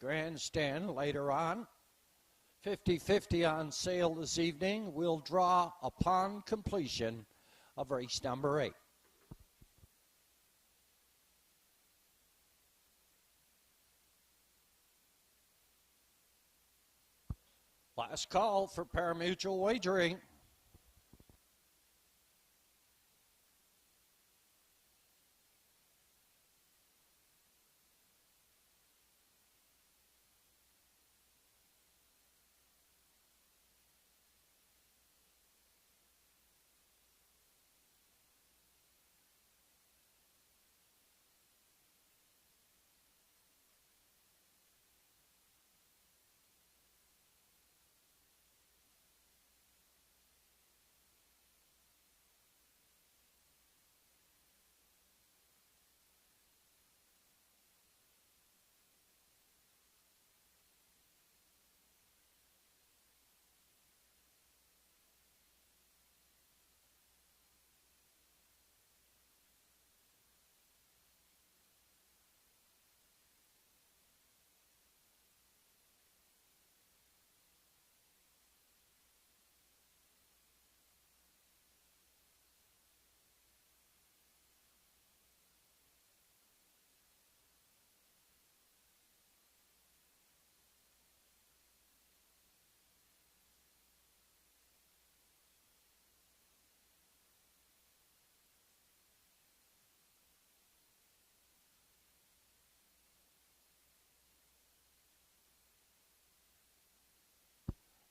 grandstand later on. 50-50 on sale this evening. We'll draw upon completion of race number 8. Last call for pari-mutuel wagering.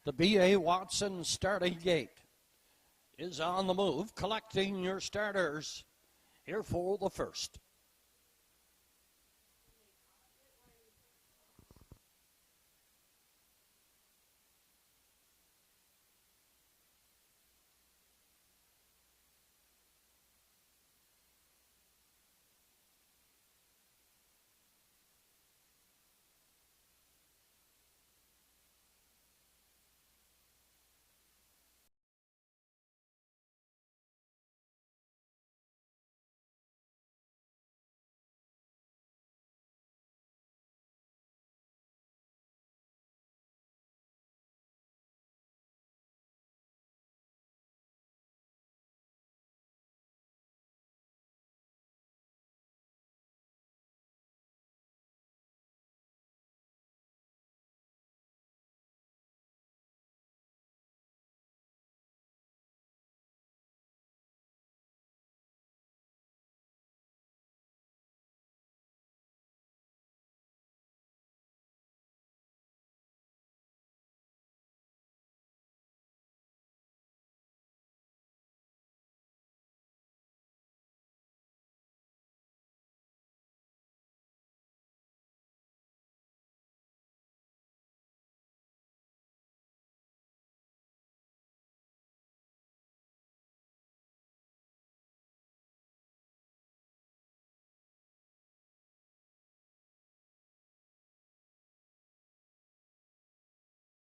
The B.A. Watson starting gate is on the move, collecting your starters here for the first.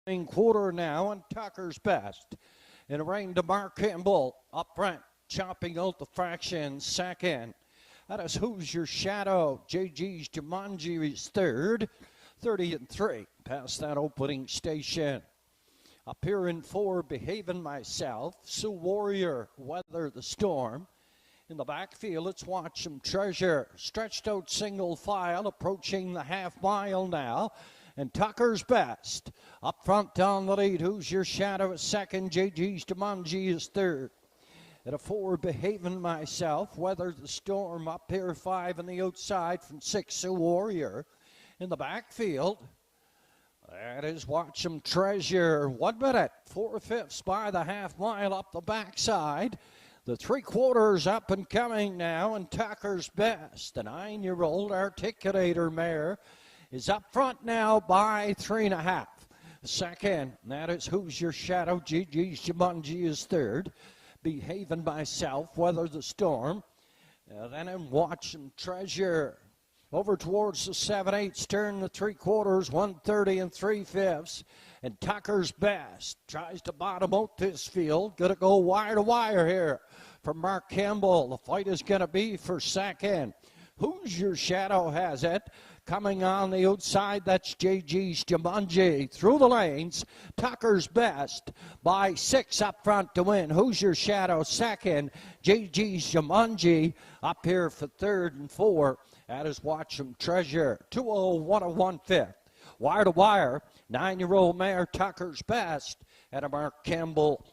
Quarter now, and Tucker's best. In a rain to Mark Campbell up front, chopping out the fraction second. That is Who's Your Shadow. JG's Jumanji is third, 30-3 past that opening station. Up here in 4, Behaving Myself. Sioux Warrior, Weather the Storm. In the backfield, it's Watch 'em Treasure. Stretched out single file, approaching the half mile now. And Tucker's best. Up front down the lead, Who's Your Shadow is second. JG's Jumanji is third. At a 4, Behaving Myself. Weather the Storm up here, 5 on the outside from 6, Sioux Warrior. In the backfield, that is Watch 'em Treasure. 1 minute, 4/5 by the half mile up the backside. The 3/4 up and coming now, and Tucker's best. The 9-year-old Articulator mare is up front now by 3.5. Second, that is Who's Your Shadow. JG's Jumanji is third. Behaving Myself, Weather the Storm. Then in Watch 'em Treasure. Over towards the 7/8, turn the 3/4, 1:30 3/5. And Tucker's best tries to bottom out this field. Gonna go wire to wire here for Mark Campbell. The fight is gonna be for second. Who's Your Shadow has it. Coming on the outside, that's JG's Jumanji. Through the lanes, Tucker's Best by 6 up front to win. Who's Your Shadow second? JG's Jumanji up here for third and 4. That is Watch 'em Treasure. 201 fifth. Wire to wire, 9-year-old mare Tucker's Best at a Mark Campbell.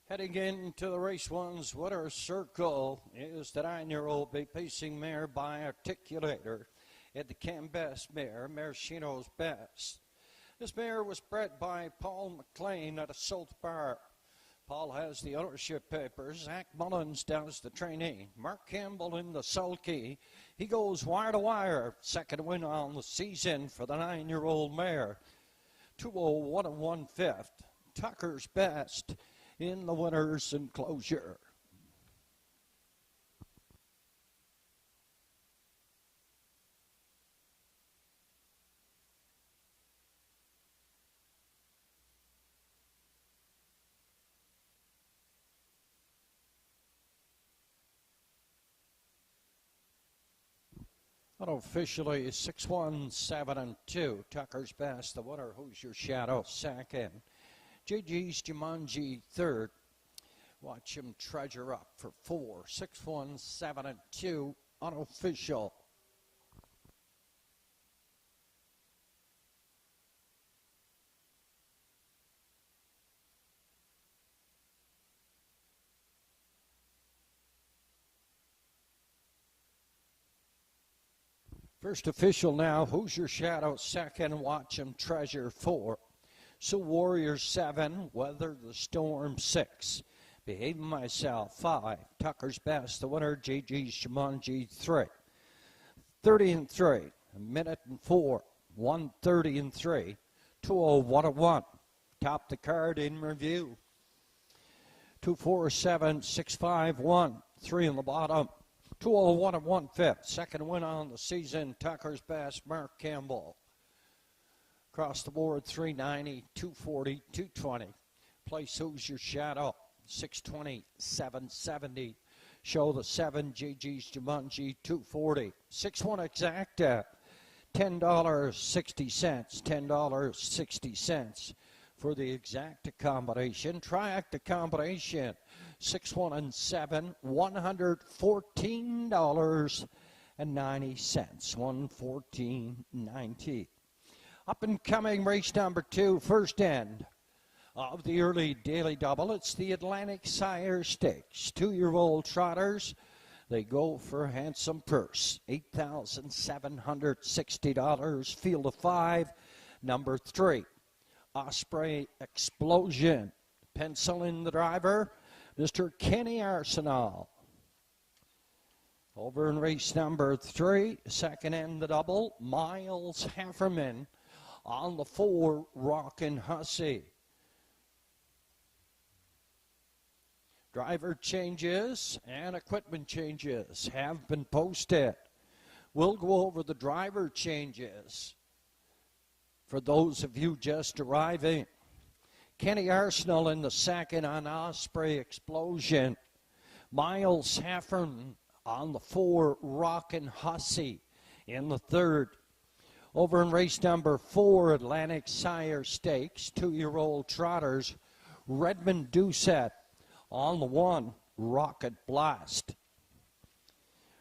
Heading into the race one's winner circle is the 9-year-old Bay Pacing mare by Articulator at the Cambest mare, Maraschino's Best. This mare was bred by Paul McLean at a South Bar. Paul has the ownership papers. Zach Mullins does the trainee. Mark Campbell in the sulky. He goes wire to wire. Second win on the season for the 9-year-old mare. 201 1/5. Tucker's Best in the winner's enclosure. Unofficially 6-1, 7-2. Tucker's Best, the winner. Who's Your Shadow second? JG's Jumanji third. Watch 'em Treasure up for 4. 6-1, 7-2. Unofficial. First official now. Who's Your Shadow second? Watch 'em Treasure 4. So Warrior 7, Weather the Storm 6, Behaving Myself 5, Tucker's Best, the winner, JG's Jumanji 3. 30-3, a minute and 4, 1:30-3, 201-1. Top the card in review. 247, 651, 3 in the bottom. 201 1/5. Second win on the season, Tucker's Best, Mark Campbell. Across the board, 390, 240, 220. Place Who's Your Shadow, 620, 770. Show the 7, JG's Jumanji, 240. 6-1 Exacta, $10.60, $10.60 for the Exacta combination. Triacta combination, 6, 1, and 7, $114.90, $114.90. Up and coming race number 2, first end. of the early daily double. It's the Atlantic Sire Stakes. 2-year-old trotters. They go for a handsome purse, $8,760. Field of 5, number 3. Osprey Explosion. Pencil in the driver, Mr. Kenny Arsenal. Over in race number 3, second in the double, Miles Hefferman. On the 4, Rockin' Hussey. Driver changes and equipment changes have been posted. We'll go over the driver changes for those of you just arriving. Kenny Arsenal in the second on Osprey Explosion. Miles Hefferman on the 4, Rockin' Hussey in the third. Over in race number 4, Atlantic Sire Stakes, 2-year-old trotters, Redmond Doucette on the 1, Rocket Blast.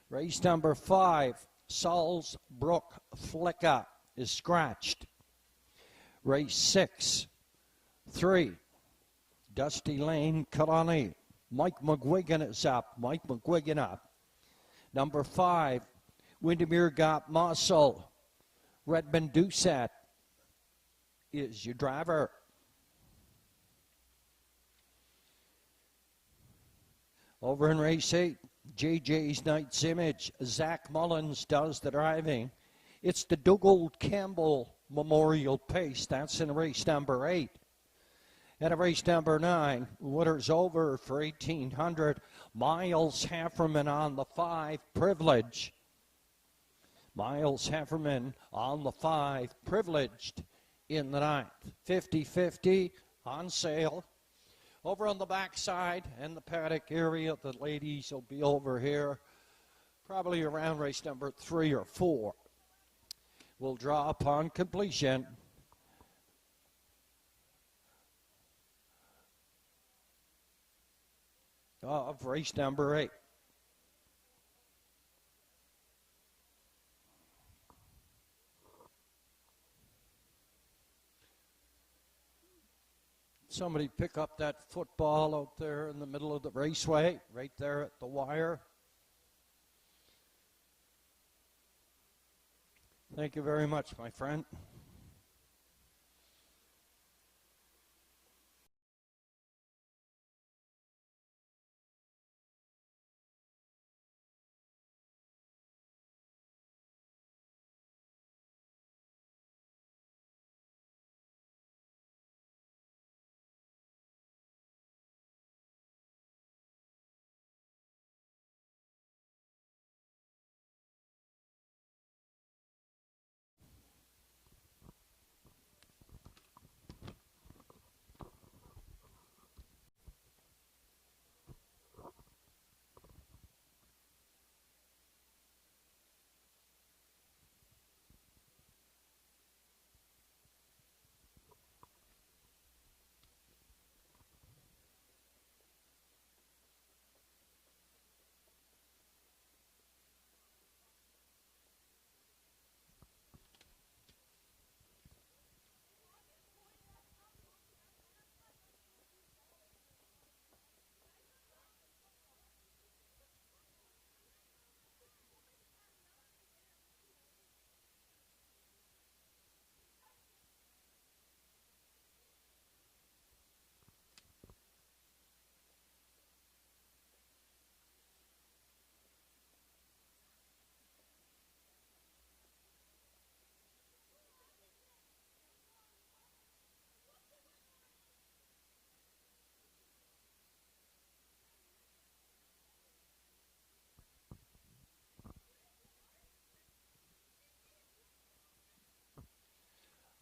Race number 5, Salzbrook Flicka is scratched. Race 6, 3, Dusty Lane Kalani. Mike McGuigan is up. Mike McGuigan up. Number 5, Windermere Got Muscle. Redmond Doucette is your driver. Over in race 8, JJ's Knight's Image. Zach Mullins does the driving. It's the Dougald Campbell Memorial Pace. That's in race number 8. And at race number 9, winner's over for 1,800. Miles Hefferman on the 5, Privileged. Miles Hefferman on the 5, Privileged in the 9th. 50-50 on sale. Over on the backside and the paddock area, the ladies will be over here probably around race number 3 or 4. We'll draw upon completion. Of race number 8. Somebody pick up that football out there in the middle of the raceway, right there at the wire. Thank you very much, my friend.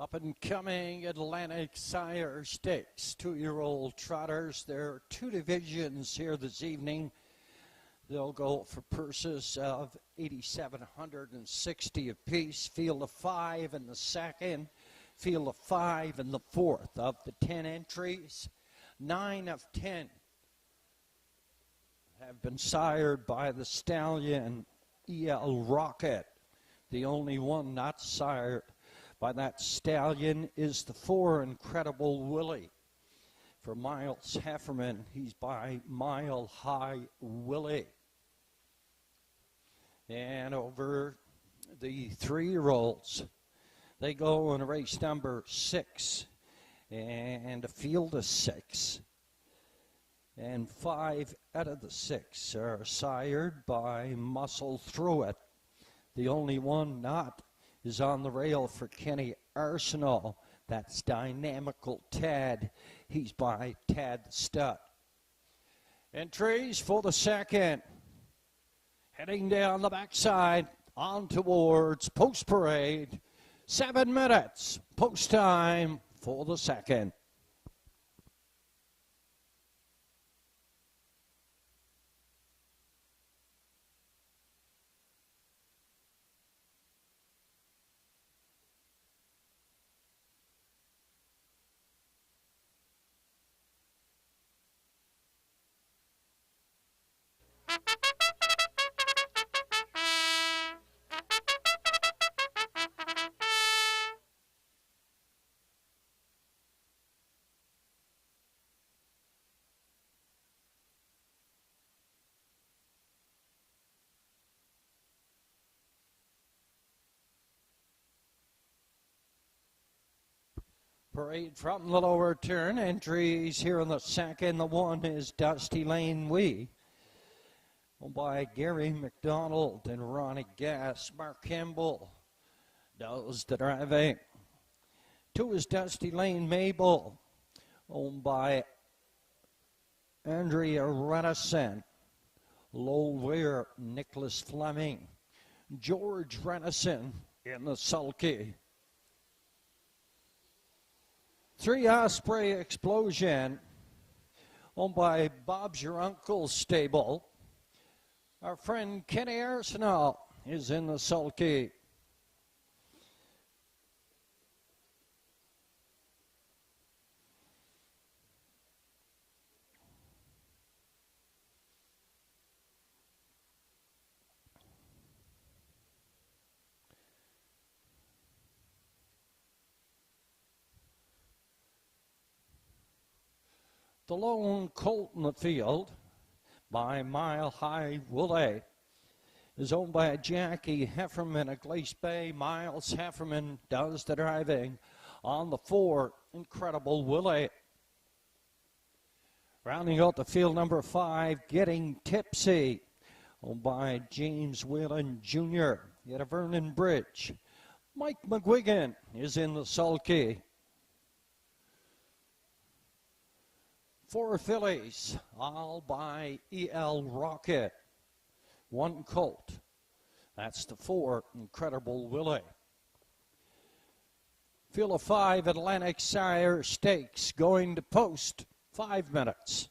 Up and coming Atlantic Sire Stakes, 2-year-old trotters. There are 2 divisions here this evening. They'll go for purses of $8,760 apiece. Field of 5 in the second, field of 5 in the fourth. Of the 10 entries, 9 of 10 have been sired by the stallion E.L. Rocket. The only one not sired by that stallion is the 4 Incredible Willie. For Miles Hefferman, he's by Mile High Willie. And over the 3-year-olds, they go in race number 6, and a field of 6. And 5 out of the 6 are sired by Muscle Through It. The only one not is on the rail for Kenny Arsenal. That's Dynamical Tad. He's by Tad Stud. Entries for the second. Heading down the backside on towards Post Parade. 7 minutes post time for the second. Parade from the lower turn. Entries here in the second. The one is Dusty Lane Wee, by Gary McDonald and Ronnie Gass. Mark Campbell does the driving. 2 is Dusty Lane Mabel, owned by Andrea Renison. Low Weir, Nicholas Fleming. George Renison in the sulky. 3 Osprey Explosion, owned by Bob's Your Uncle's stable. Our friend Kenny Arsenal is in the sulky. The lone colt in the field by Mile High Willie is owned by Jackie Hefferman of Glace Bay. Miles Hefferman does the driving on the 4, Incredible Willie. Rounding out the field, number 5, Getting Tipsy, owned by James Whalen Jr. at a Vernon Bridge. Mike McGuigan is in the sulky. 4 fillies, all by E.L. Rocket. 1 colt. That's the 4, Incredible Willie. Field of 5, Atlantic Sire Stakes, going to post 5 minutes.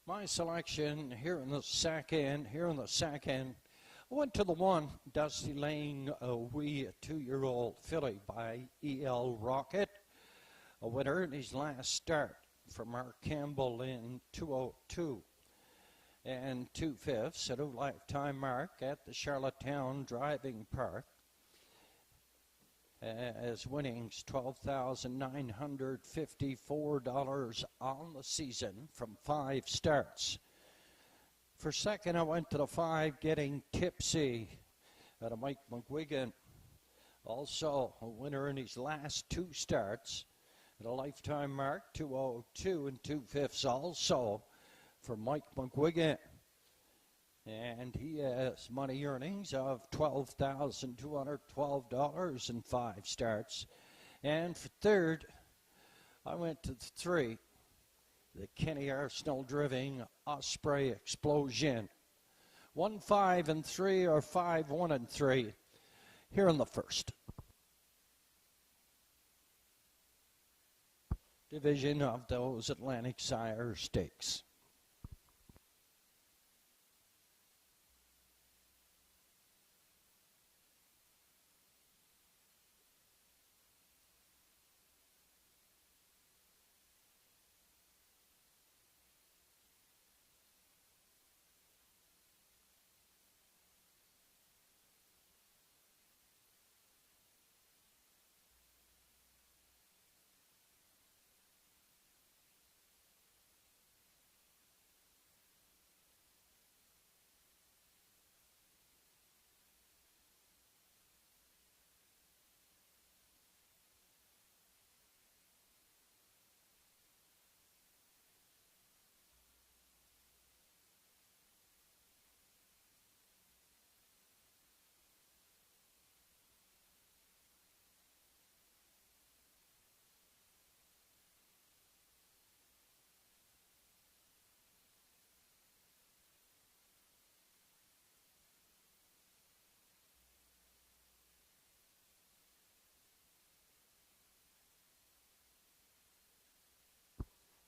My selection here in the second. I went to the 1, Dusty Lane Wee, a 2-year-old filly by E.L. Rocket. A winner in his last start for Mark Campbell in 2:02 and 2/5, a new lifetime mark at the Charlottetown Driving Park. As winnings, $12,954 on the season from 5 starts. For second, I went to the 5, Getting Tipsy, out of Mike McGuigan. Also a winner in his last 2 starts at a lifetime mark, 2:02 and 2/5 also for Mike McGuigan. And he has money earnings of $12,212 in 5 starts. And for third, I went to the 3, The Kenny Arsenal driving Osprey Explosion. 1, 5, and 3, or 5, 1, and 3 here in the first. Division of those Atlantic Sire Stakes.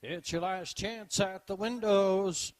It's your last chance at the windows.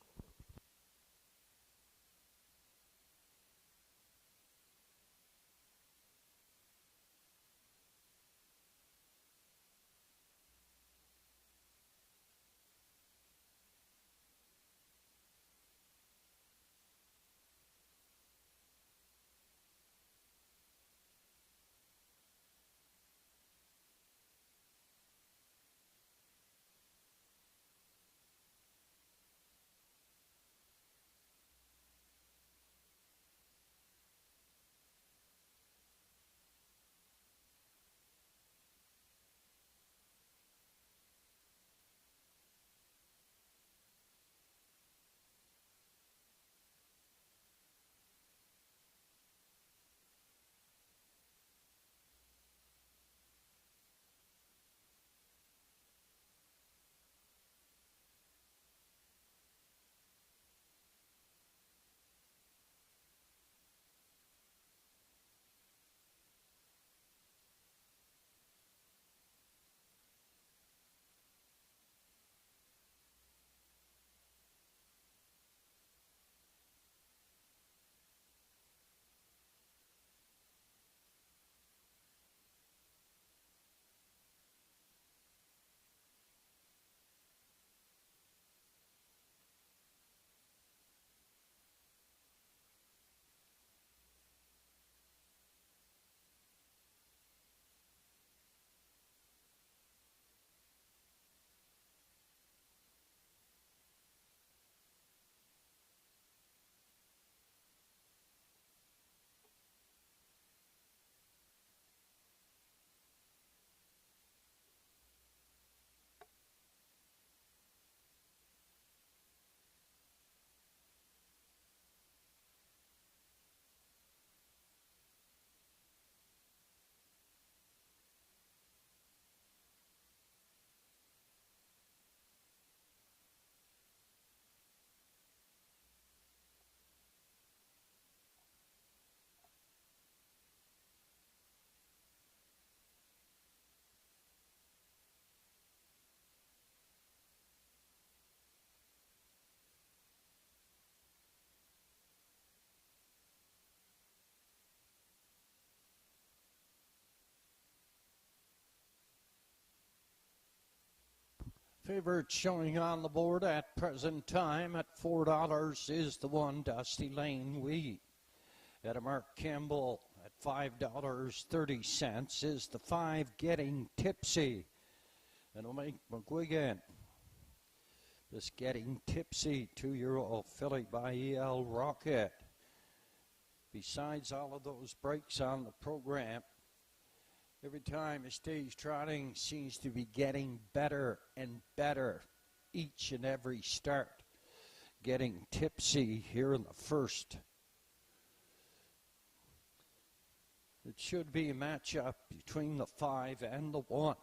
Favorite showing on the board at present time at $4 is the 1 Dusty Lane Wheat. At a Mark Campbell at $5.30 is the 5 Getting Tipsy. And O'Make McGuigan. This Getting Tipsy 2-year-old filly by E.L. Rocket. Besides all of those breaks on the program, every time he stays trotting seems to be getting better and better each and every start. Getting Tipsy here in the first. It should be a matchup between the 5 and the 1.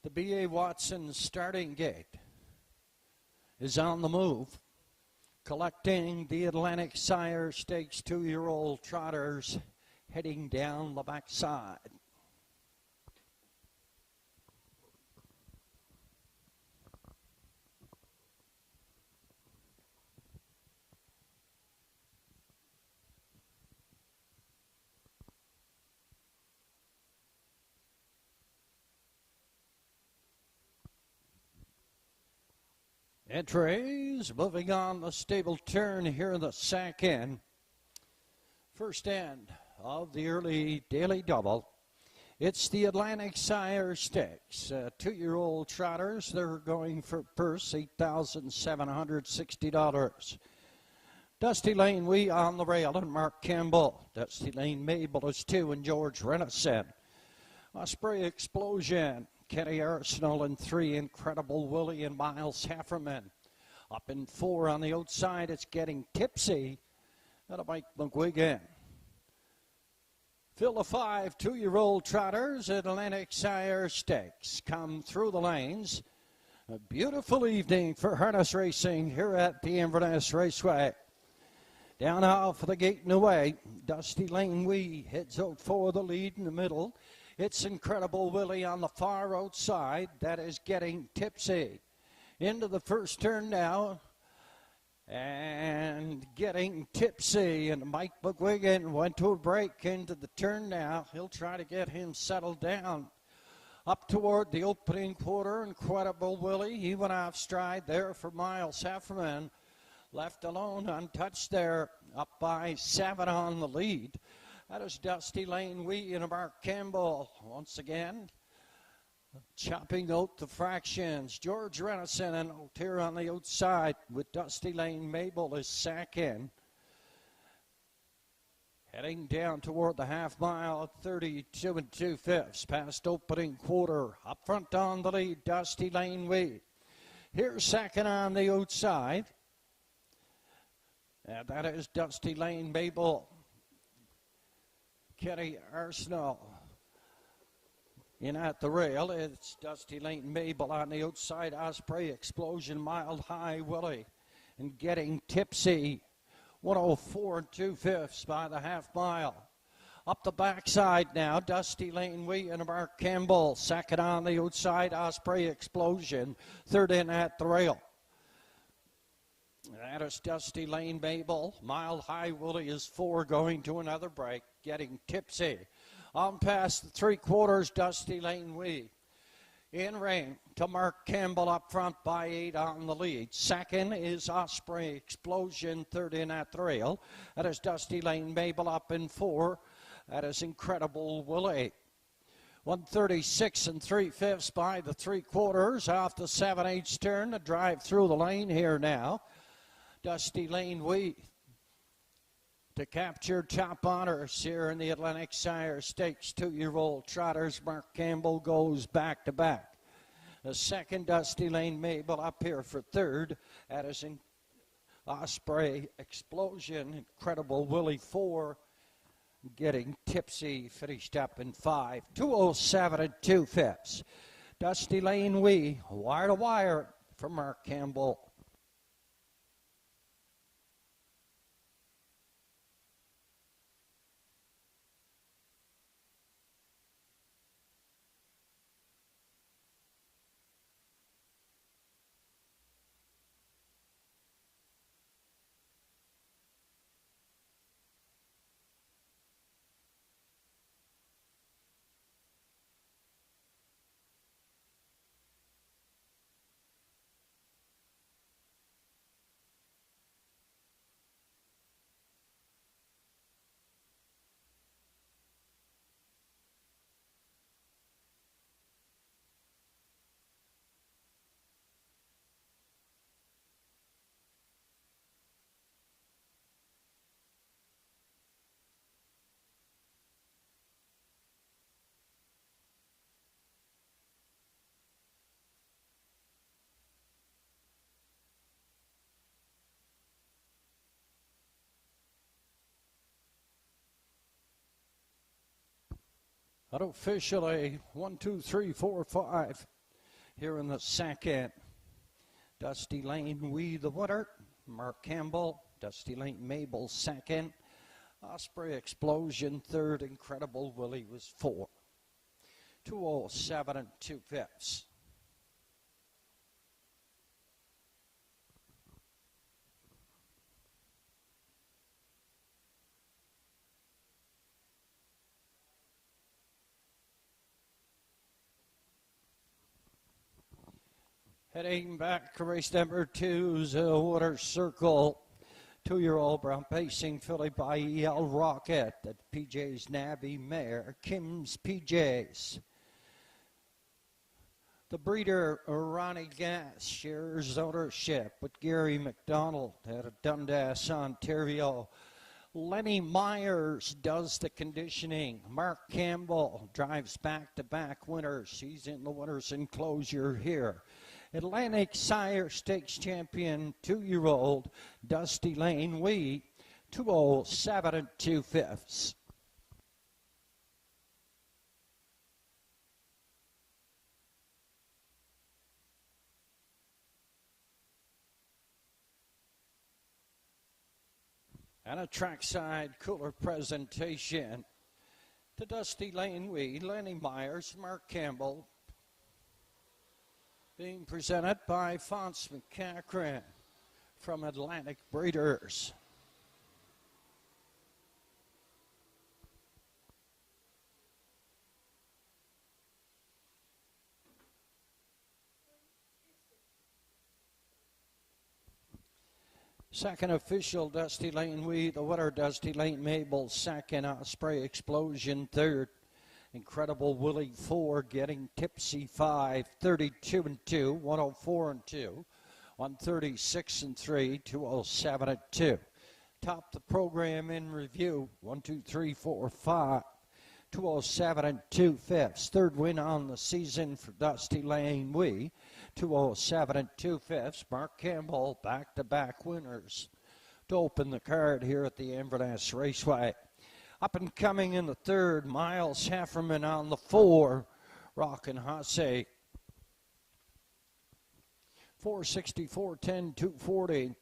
The B.A. Watson starting gate is on the move, collecting the Atlantic Sire Stakes 2-year-old trotters heading down the backside. Entries moving on the stable turn here in the second. First end of the early daily double. It's the Atlantic Sire Stakes. 2-year-old trotters, they're going for purse $8,760. Dusty Lane Wee on the rail and Mark Campbell. Dusty Lane Mabel is 2 and George Renison. Osprey Explosion. Kenny Arsenal in 3, Incredible Willie and Miles Hefferman. Up in 4 on the outside, it's Getting Tipsy. That'll Mike McGuigan. Fill the 5 2-year-old trotters at Atlantic Sire Stakes come through the lanes. A beautiful evening for harness racing here at the Inverness Raceway. Down off of the gate and away, Dusty Lane Wee heads out for the lead in the middle. It's Incredible Willie on the far outside. That is Getting Tipsy. Into the first turn now. And Getting Tipsy. And Mike McGuigan went to a break into the turn now. He'll try to get him settled down. Up toward the opening quarter, Incredible Willie. He went off stride there for Miles Hefferman. Left alone, untouched there. Up by 7 on the lead. That is Dusty Lane Wee and Mark Campbell once again. Chopping out the fractions. George Renison and here on the outside with Dusty Lane Mabel is second. Heading down toward the half mile at 32 2/5 past opening quarter. Up front on the lead, Dusty Lane Wee. Here's second on the outside. And that is Dusty Lane Mabel. Kenny Arsenal in at the rail. It's Dusty Lane Mabel on the outside. Osprey Explosion, Mild High Willie, and Getting Tipsy. 104 2/5 by the half mile. Up the backside now, Dusty Lane Wee and Mark Campbell. Second on the outside, Osprey Explosion. Third in at the rail. That is Dusty Lane Mabel. Mild High Willie is 4 going to another break. Getting Tipsy. On past the 3/4, Dusty Lane Wee. In ring to Mark Campbell up front by 8 on the lead. Second is Osprey Explosion. Third in at the rail. That is Dusty Lane Mabel up in 4. That is Incredible Willie. 136 3/5 by the 3/4 off the 7/8 turn to drive through the lane here now. Dusty Lane Wee to capture top honors here in the Atlantic Sire Stakes. 2-year-old trotters. Mark Campbell goes back to back. The second, Dusty Lane Mabel up here for third. That is in Osprey Explosion. Incredible Willie 4. Getting Tipsy finished up in 5. 207 2/5. Dusty Lane Wee, wire to wire for Mark Campbell. Unofficially, 1, 2, 3, 4, 5. Here in the second, Dusty Lane, We the winner. Mark Campbell, Dusty Lane Mabel second. Osprey Explosion third. Incredible Willie was 4. 2:07 2/5. Heading back to race number 2's Water Circle. 2-year-old brown pacing filly by E.L. Rocket at PJ's Navy Mare, Kim's PJ's. The breeder, Ronnie Gass, shares ownership with Gary McDonald out of Dundas, Ontario. Lenny Myers does the conditioning. Mark Campbell drives back-to-back winners. He's in the winners enclosure here. Atlantic Sire Stakes champion, 2-year-old Dusty Lane We, 2:07 2/5. And a trackside cooler presentation to Dusty Lane We, Lenny Myers, Mark Campbell, being presented by Fonce McCachran from Atlantic Breeders. Second official, Dusty Lane We, the winner, Dusty Lane Mabel second, Osprey Explosion third. Incredible Willie 4, Getting Tipsy 5, 32 2, 104 2, 136 3, 207 2. Top the program in review, 1, 2, 3, 4, 5, 207 2/5. Third win on the season for Dusty Lane We, 207 2/5. Mark Campbell, back-to-back winners to open the card here at the Inverness Raceway. Up and coming in the third, Miles Hefferman on the 4, Rockin' Hussey. 460, 410, 240.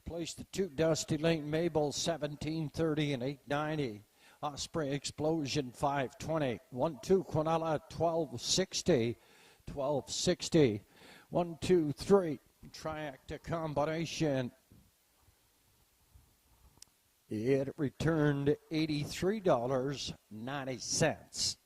Placed the 2, Dusty Lane Mabel, 1730 and 890. Osprey Explosion, 520. 1-2, Quinella, 1260, 1260. 1, 2, 3, Triacta Combination. It returned $83.90.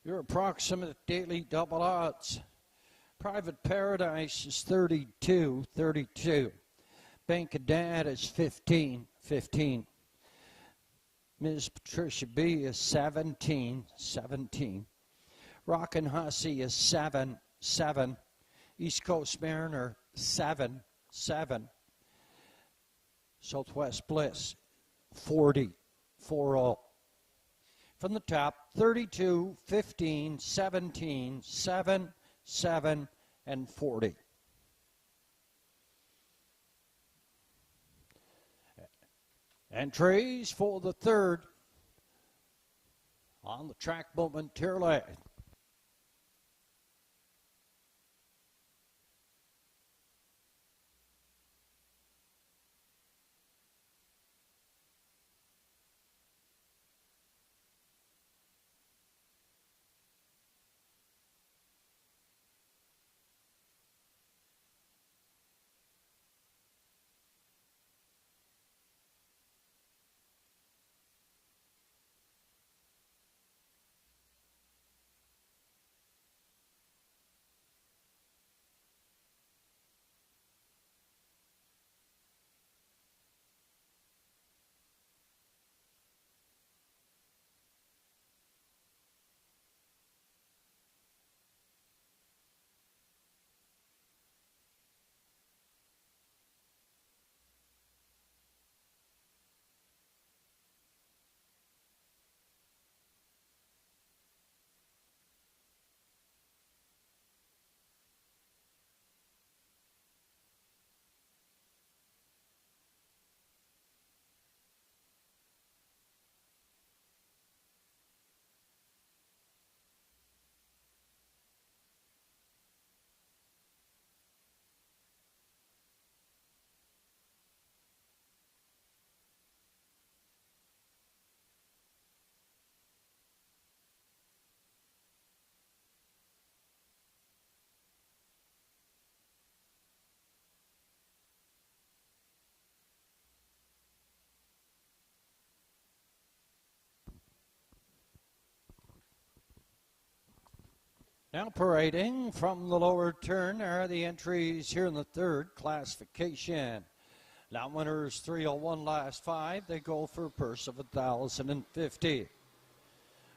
Your approximate daily double odds. Private Paradise is 32. Bank of Dad is 15. Ms. Patricia B is 17. Rockin' Hussey is 7. East Coast Mariner 7. Southwest Bliss 40. From the top, 32, 15, 17, 7, and 40. Entries for the third on the track momentarily. Now parading from the lower turn are the entries here in the third classification. Now winners 301 last 5. They go for a purse of $1,050.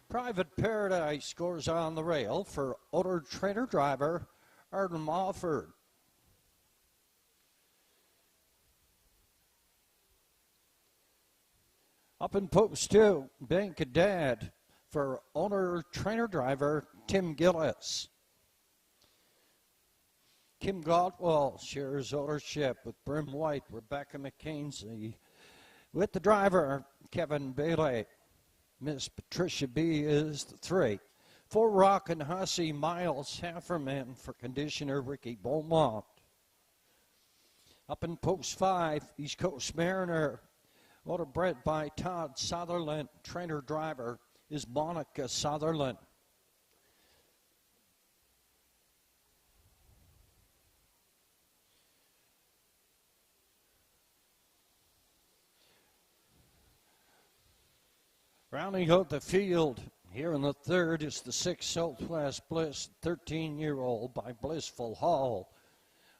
Private Paradise scores on the rail for owner trainer driver Arden Mofford. Up in post 2, Bank of Dad for owner trainer driver Tim Gillis. Kim Godwell shares ownership with Brim White, Rebecca McKenzie, with the driver Kevin Bailey. Miss Patricia B is the 3. For Rockin' Hussey, Miles Hefferman for conditioner Ricky Beaumont. Up in post 5, East Coast Mariner, motor bred by Todd Sutherland. Trainer driver is Monica Sutherland. Rounding out the field here in the third is the 6 Southwest Bliss, 13-year-old by Blissful Hall.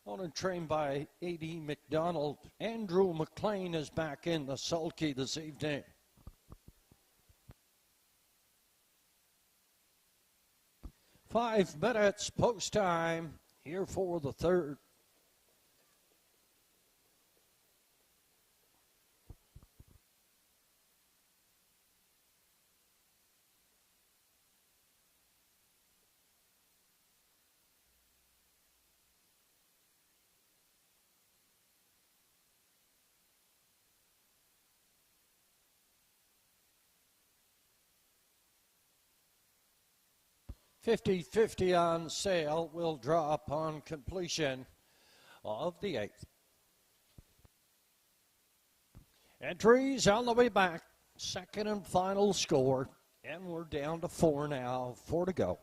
Owned and trained by A.D. McDonald. Andrew McLean is back in the sulky this evening. Five minutes post time here for the third. $50-50 on sale will draw upon completion of the 8th. Entries on the way back. Second and final score. And we're down to 4 now. 4 to go.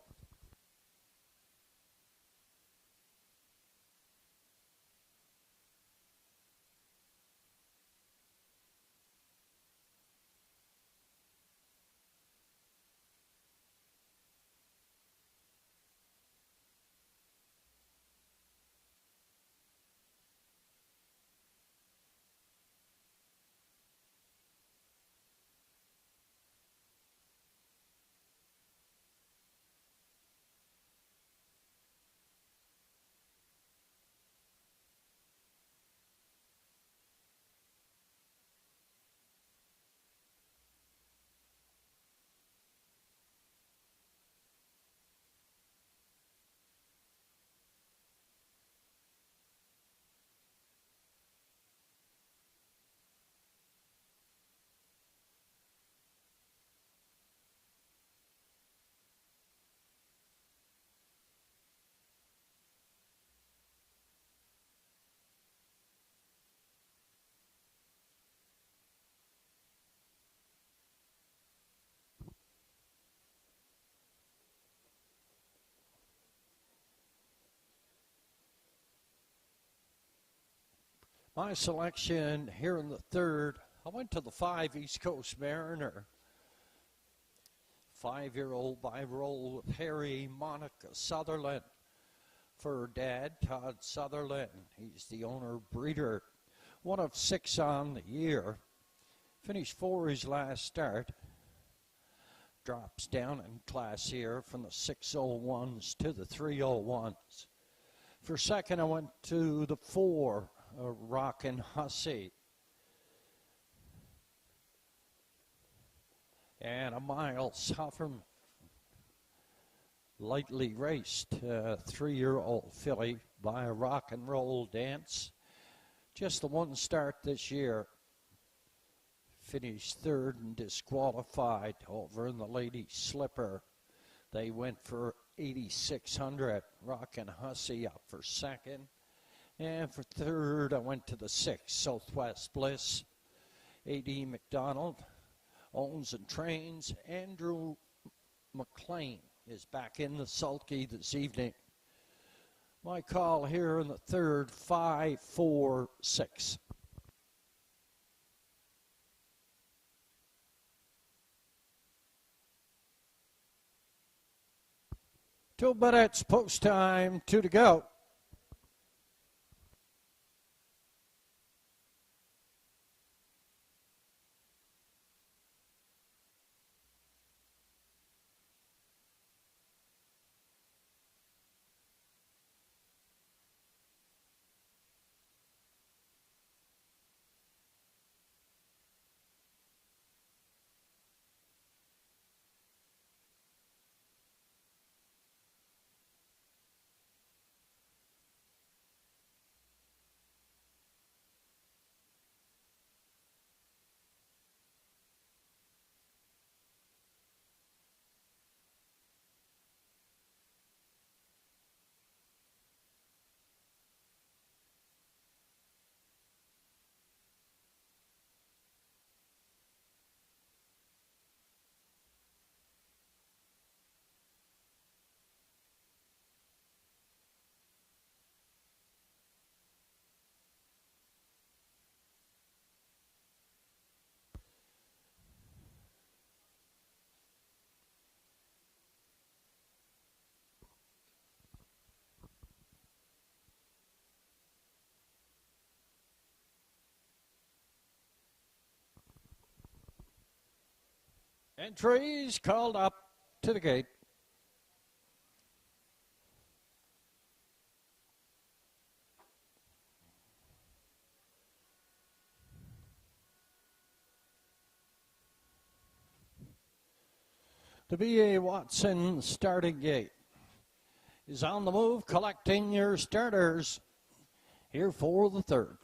My selection here in the third, I went to the 5 East Coast Mariner. 5-year-old by roll with Harry Monica Sutherland. For her dad, Todd Sutherland. He's the owner breeder. 1 of 6 on the year. Finished 4 his last start. Drops down in class here from the 601s to the 301s. For second, I went to the 4, Rockin' Hussy. And a mile Southern lightly raced 3-year-old filly by a rock and roll dance. Just the 1 start this year. Finished 3rd and disqualified over in the Lady Slipper. They went for 8,600. Rockin' Hussy up for 2nd. And for 3rd, I went to the 6, Southwest Bliss. A.D. McDonald owns and trains. Andrew McLean is back in the sulky this evening. My call here in the third, 5, 4, 6. Two minutes post time, 2 to go. Entries called up to the gate. The B.A. Watson starting gate is on the move, collecting your starters here for the third.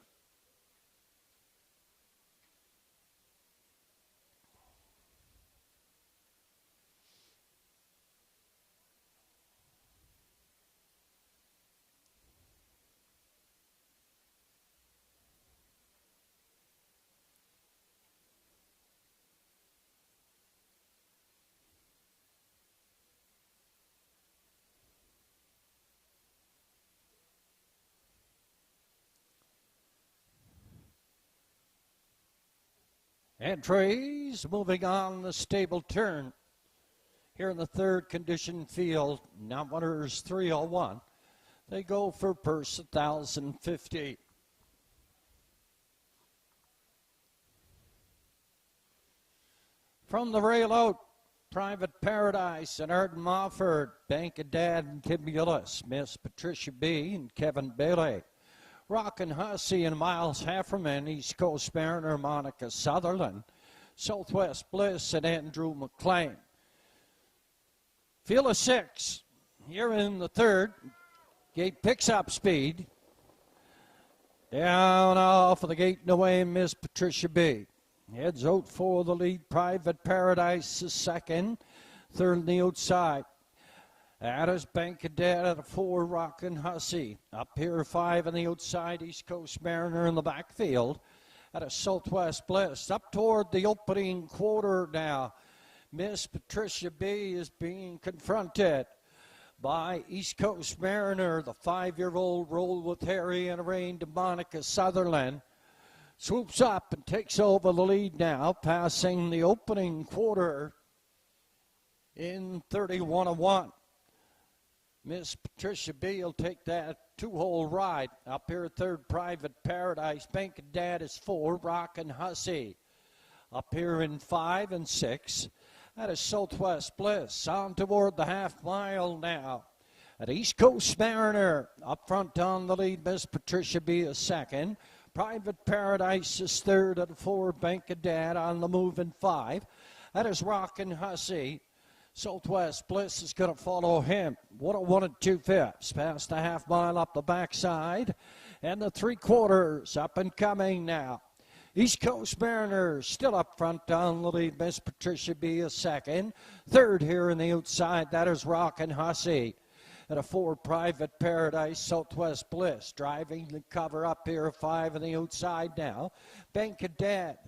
Entries moving on the stable turn. Here in the third condition field, not winners 301. They go for purse 1,050. From the rail out, Private Paradise and Arden Mofford, Bank of Dad and Cumulus, Miss Patricia B. and Kevin Bailey. Rockin' Hussy and Miles Hefferman, East Coast Mariner, Monica Sutherland, Southwest Bliss and Andrew McLean. Field of 6, here in the third, gate picks up speed. Down off of the gate and away, Miss Patricia B. Heads out for the lead, Private Paradise is second, third on the outside. That is Bank of Dad at a 4, Rockin' Hussy. Up here 5 on the outside, East Coast Mariner in the backfield. At a Southwest Bliss. Up toward the opening quarter now. Miss Patricia B is being confronted by East Coast Mariner. The 5-year-old Roll with Harry and Rain to Monica Sutherland. Swoops up and takes over the lead now, passing the opening quarter in 31-1. Miss Patricia B will take that 2-hole ride. Up here, third, Private Paradise. Bank and Dad is 4, Rockin' Hussy. Up here in 5 and 6. That is Southwest Bliss. On toward the half mile now. At East Coast Mariner. Up front on the lead, Miss Patricia B is second. Private Paradise is third at 4. Bank of Dad on the move in 5. That is Rockin' Hussy. Southwest Bliss is going to follow him. 101 2/5. Past the half mile up the backside. And the 3/4 up and coming now. East Coast Mariners still up front on the lead. Miss Patricia B is second. Third here in the outside. That is Rockin' Hussy. At a 4, Private Paradise, Southwest Bliss. Driving the cover up here, 5 on the outside now. Bank of Dad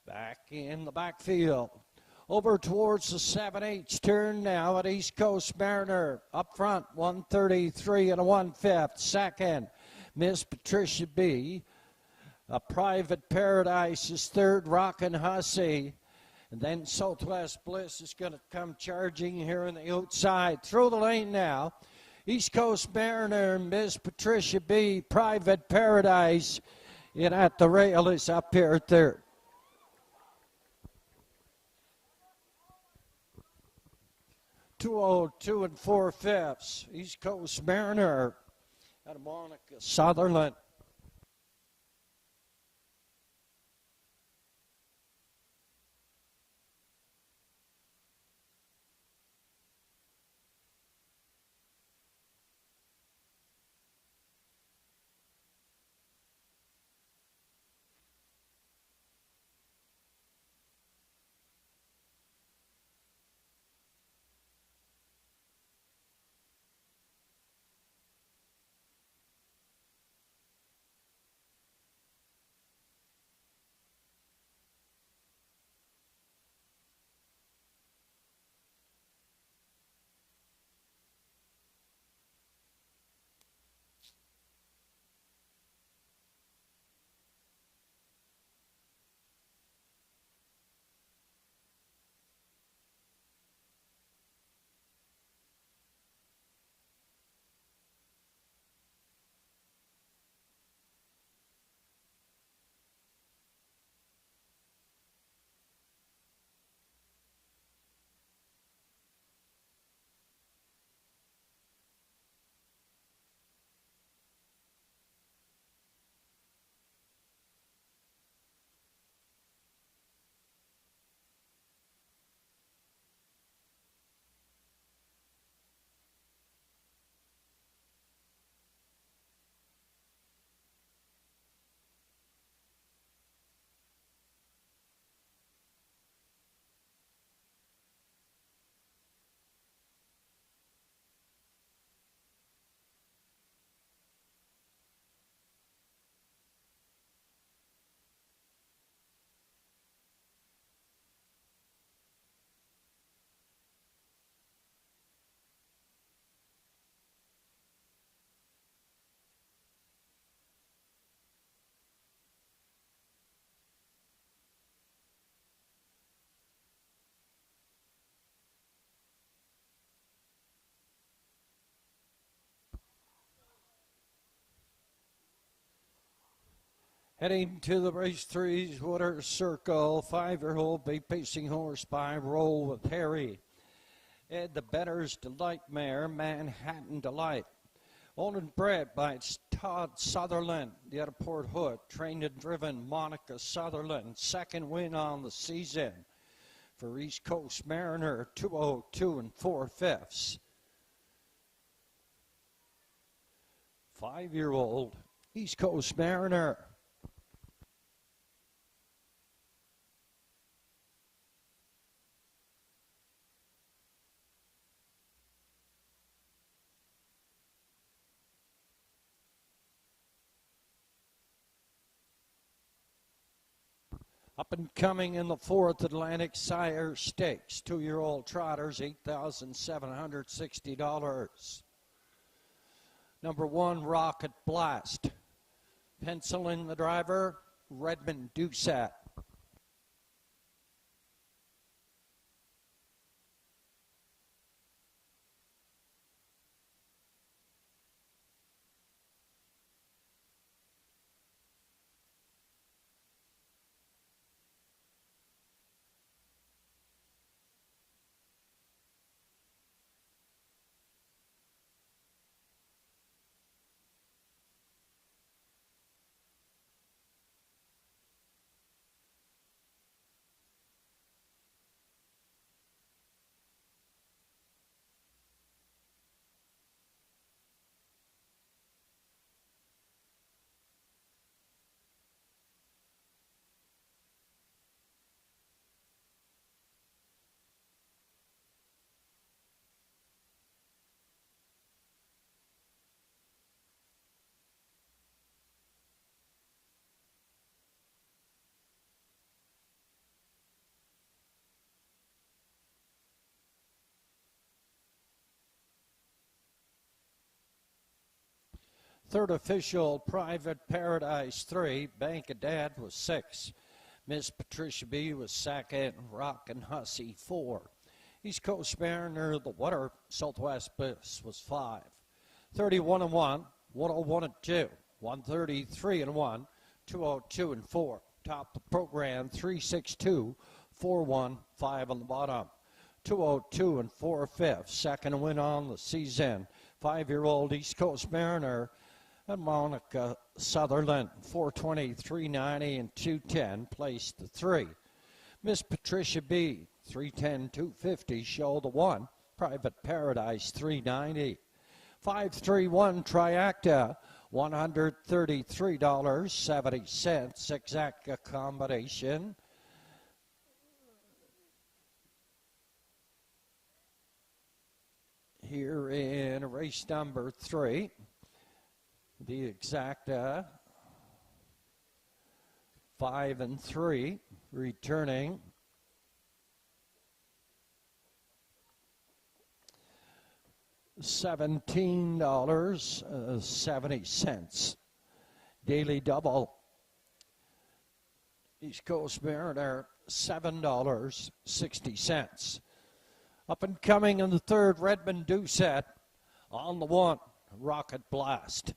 back in the backfield. Over towards the 7/8 turn now at East Coast Mariner. Up front, 133 and a 1/5. Second, Miss Patricia B. A Private Paradise is third, Rockin' Hussy. And then Southwest Bliss is going to come charging here on the outside. Through the lane now. East Coast Mariner, Miss Patricia B. Private Paradise. And at the rail is up here third. 202 4/5. East Coast Mariner out of Monica Sutherland. Heading to the race 3's Water Circle. 5-year-old bay pacing horse by Roll with Harry. Ed the Better's Delight Mare, Manhattan Delight. Owned and bred by Todd Sutherland, the out of Port Hood. Trained and driven Monica Sutherland. Second win on the season for East Coast Mariner. 202 4/5. 5-year-old East Coast Mariner. Up and coming in the 4th Atlantic Sire Stakes, 2-year-old trotters, $8,760. Number 1, Rocket Blast. Penciling the driver, Redmond Doucette. Third official, Private Paradise 3. Bank of Dad was 6. Miss Patricia B was 2nd. Rockin' Hussy 4. East Coast Mariner, the Water, Southwest Bliss was 5. 31 and 1, 101 and 2, 133 and 1, 202 and 4. Top the program, 362, 415 on the bottom. 202 and 4/5. Second win on the season. 5-year-old East Coast Mariner and Monica Sutherland, 420, 390, and 210, placed the 3. Miss Patricia B, 310, 250, show the 1. Private Paradise, 390. 531 Triacta, $133.70, exact accommodation. Here in race number 3. The exacta 5 and 3 returning $17.70. Daily double. East Coast Mariner, $7.60. Up and coming in the 3rd, Redmond Doucette. On the 1, Rocket Blast.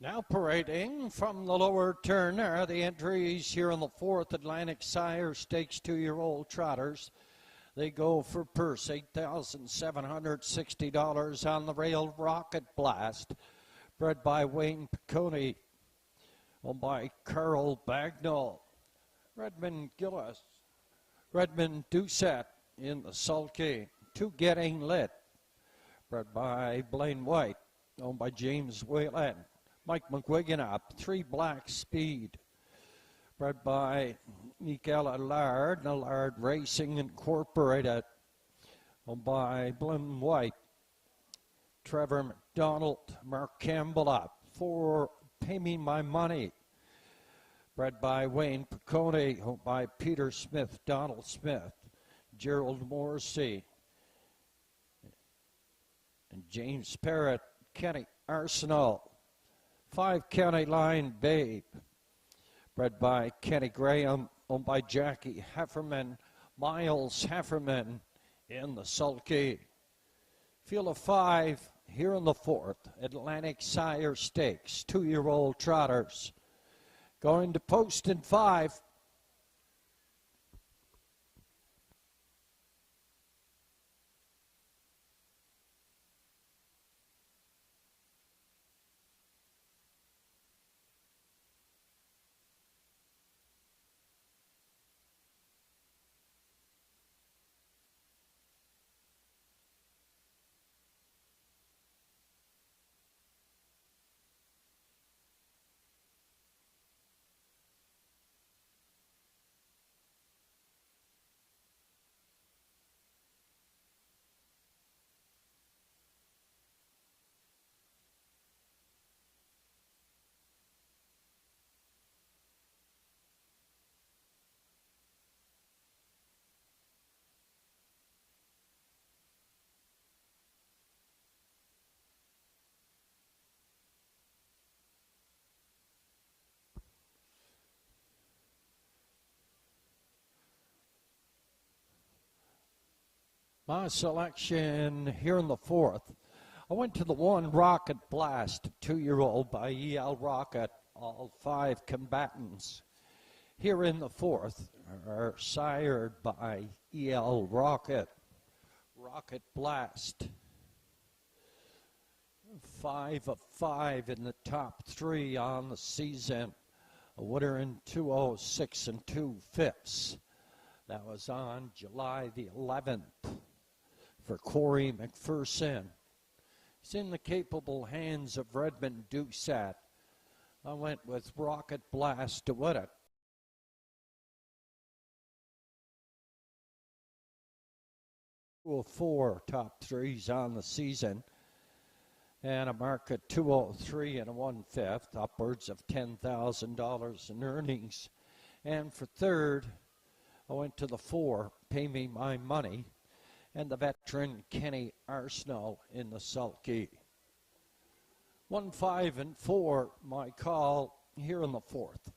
Now parading from the lower turn are the entries here in the 4th Atlantic Sire Stakes 2-year-old trotters. They go for purse, $8,760 on the rail. Rocket Blast, bred by Wayne Piccone, owned by Carl Bagnall. Redmond Gillis, Redmond Doucette in the sulky. Two Getting Lit, bred by Blaine White, owned by James Whalen. Mike McGuigan. Three Black Speed, bred by Michael Allard, Allard Racing Incorporated, owned by Blaine White. Trevor McDonald, Mark Campbell. Four Pay Me My Money, bred by Wayne Piccone, owned by Peter Smith, Donald Smith, Gerald Morrissey, and James Parrott. Kenny Arsenal. 5 County Line Babe, bred by Kenny Graham, owned by Jackie Hefferman, Miles Hefferman in the sulky. Field of 5 here in the 4th Atlantic Sire Stakes 2-year-old trotters. Going to post in 5. My selection here in the 4th. I went to the 1 Rocket Blast, 2-year-old by E.L. Rocket, all 5 combatants. Here in the 4th are sired by E.L. Rocket. Rocket Blast. 5 of 5 in the top 3 on the season. A winner in 206 2/5. That was on July the 11th. For Corey McPherson. He's in the capable hands of Redmond Doucette. I went with Rocket Blast to win it. 204 top 3s on the season. And a mark at 203 1/5, upwards of $10,000 in earnings. And for 3rd, I went to the 4, Pay Me My Money, and the veteran Kenny Arsenal in the sulky. 1, 5, and 4, my call here in the 4th.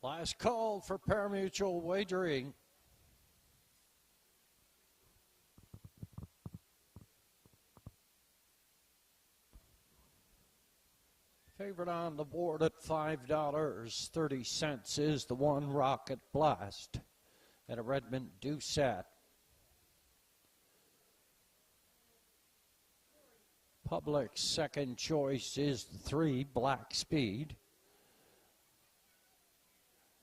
Last call for parimutuel wagering. Favorite on the board at $5.30 is the one Rocket Blast at a Redmond Doucette. Public's second choice is the 3 Black Speed.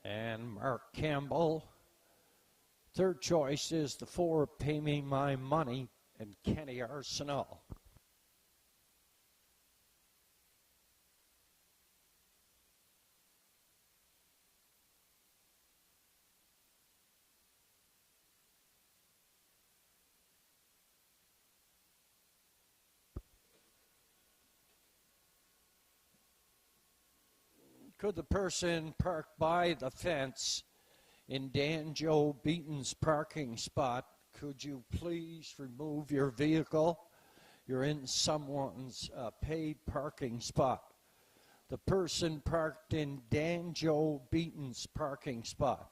And Mark Campbell. Third choice is the 4 Pay Me My Money and Kenny Arsenal. Could the person parked by the fence in Dan Joe Beaton's parking spot, could you please remove your vehicle? You're in someone's paid parking spot. The person parked in Dan Joe Beaton's parking spot,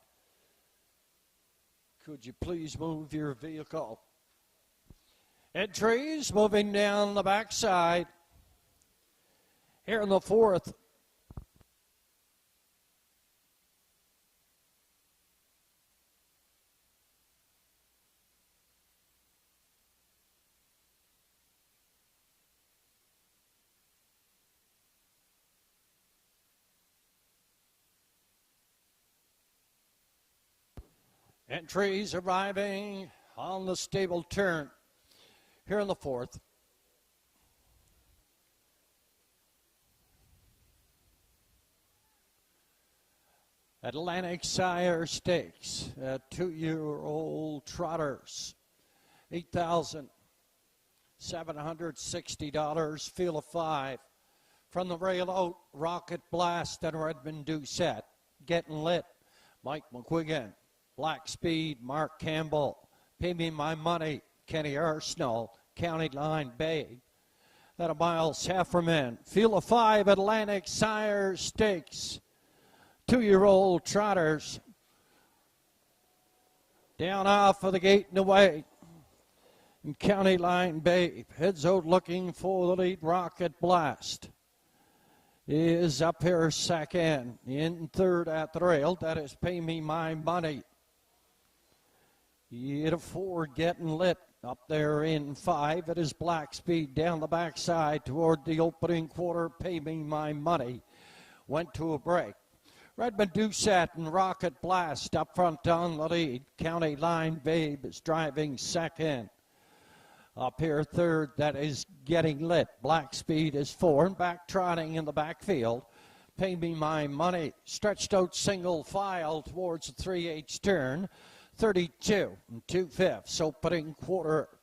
could you please move your vehicle? Entries moving down the backside. Here in the fourth. Entries arriving on the stable turn here in the fourth. Atlantic Sire Stakes, 2-year-old trotters, $8,760, field of 5. From the rail out, Rocket Blast and Redmond Doucette, Getting Lit, Mike McQuiggan. Black Speed, Mark Campbell. Pay Me My Money, Kenny Arsenal. County Line Babe. At a Miles Hefferman. Field of 5, Atlantic Sire Stakes. 2-year-old trotters. Down off of the gate and away. And County Line Babe heads out looking for the lead. Rocket Blast is up here second. In third at the rail. That is Pay Me My Money. At a 4, Getting Lit up there in 5. It is Black Speed down the backside toward the opening quarter. Pay Me My Money went to a break. Redmond Doucette and Rocket Blast up front on the lead. County Line Babe is driving second. Up here third, that is Getting Lit. Black Speed is 4 and back trotting in the backfield. Pay Me My Money stretched out single file towards the 3/8 turn. 32 and 2/5 opening quarter.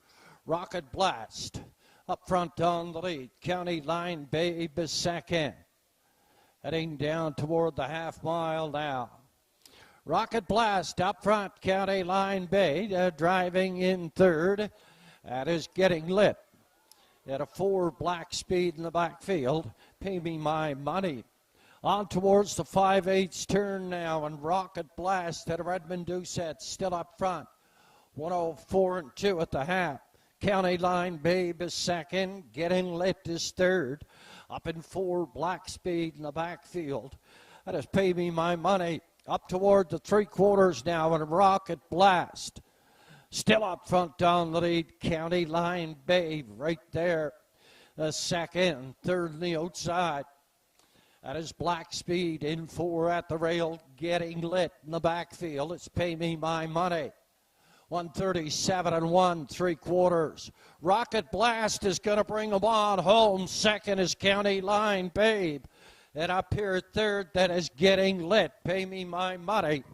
Rocket Blast up front on the lead. County Line Babe is second. Heading down toward the half mile now. Rocket Blast up front. County Line Babe driving in third. That is Getting Lit. At a 4, Black Speed in the backfield. Pay Me My Money. On towards the 5/8 turn now, and Rocket Blast at Redmond Doucette still up front. 104 and 2 at the half. County Line Babe is second. Getting Lit is third. Up in 4, Black Speed in the backfield. That is Pay Me My Money. Up toward the 3/4 now, and Rocket Blast still up front down the lead. County Line Babe right there. The second, third on the outside. That is Black Speed in 4 at the rail, Getting Lit in the backfield. It's Pay Me My Money. 137 and 1/3. Rocket Blast is going to bring them on home. Second is County Line Babe. And up here third, that is Getting Lit. Pay Me My Money.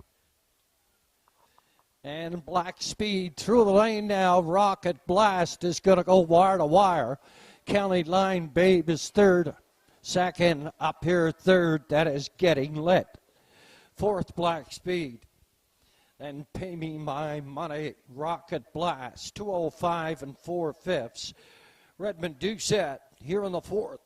And Black Speed through the lane now. Rocket Blast is going to go wire to wire. County Line Babe is third. Second, up here third, that is Getting Lit. Fourth, Black Speed. Then Pay Me My Money, Rocket Blast, 205 and 4/5. Redmond Doucette here in the fourth.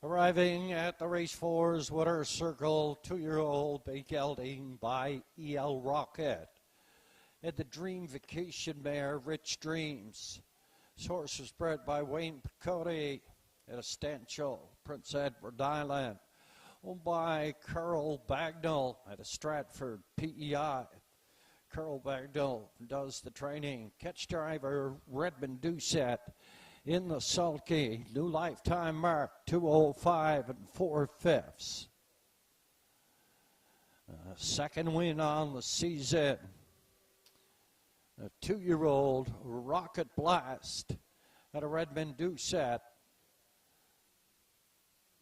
Arriving at the race fours, Winner Circle, 2-year-old, big gelding by E.L. Rocket. And the Dream Vacation mare, Rich Dreams. This horse was bred by Wayne Picotti at Estantial, Prince Edward Island. Owned by Carl Bagnall at a Stratford PEI. Carl Bagnall does the training. Catch driver Redmond Doucette in the sulky. New lifetime mark 2:05 4/5. Second win on the season. A 2-year-old Rocket Blast at a Redmond Doucette.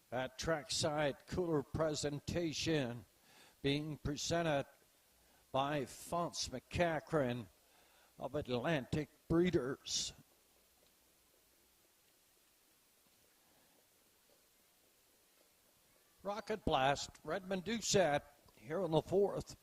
At trackside cooler presentation being presented by Fonce McCachran of Atlantic Breeders. Rocket Blast, Redmond Doucette here in the 4th.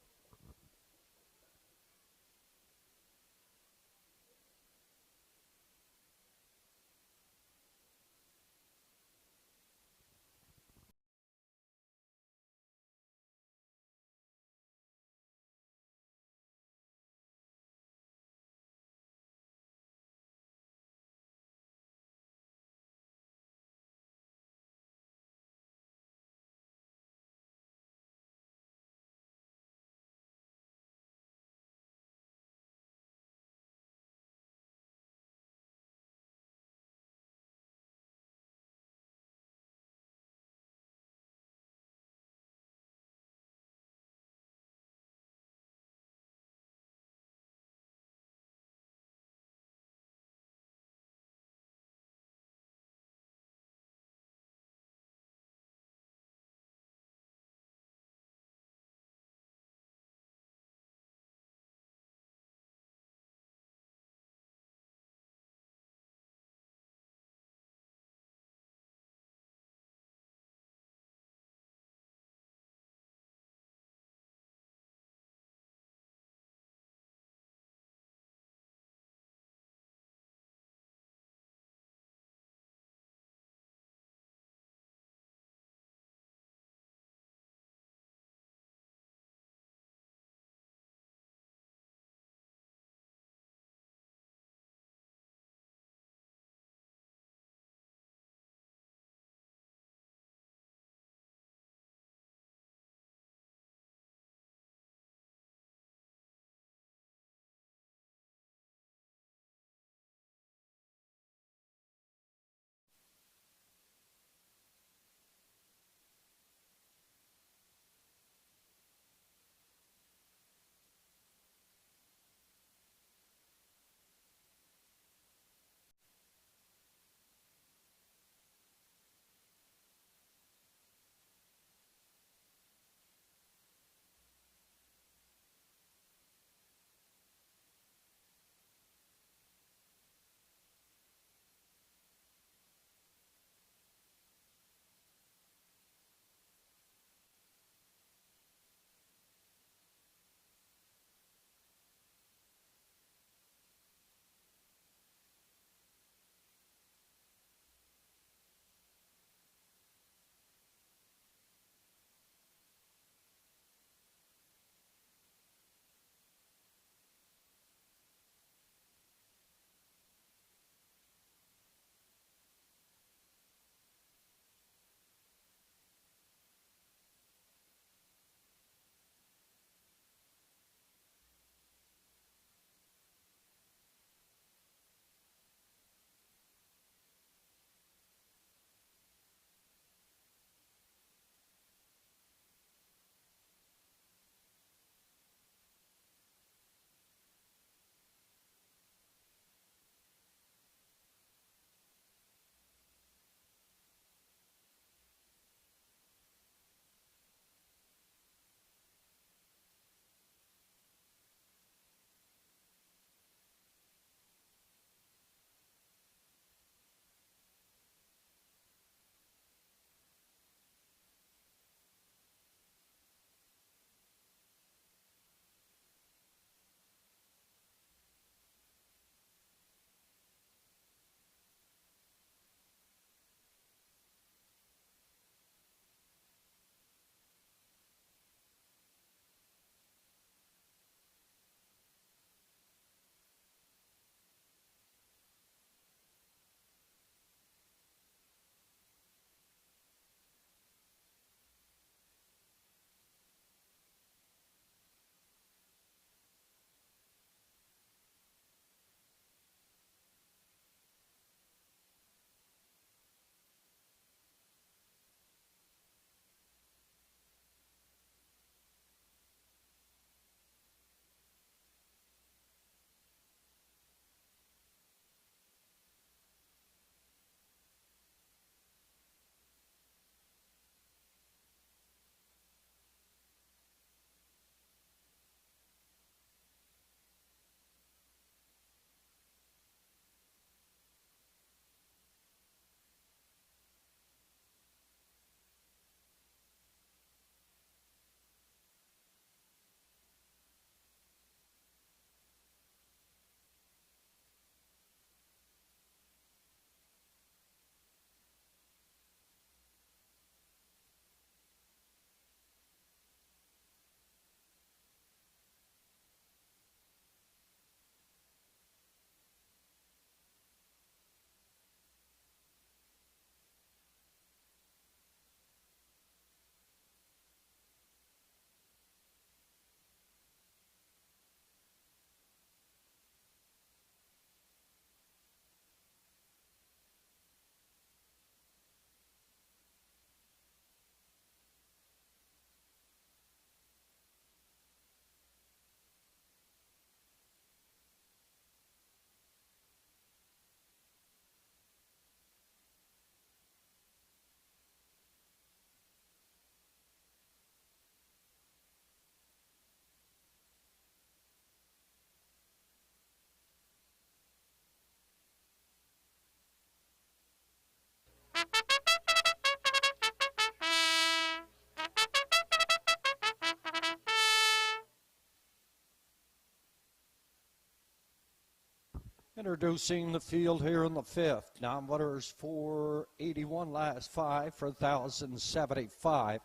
Introducing the field here in the fifth. Non-winners 481 last five for 1,075.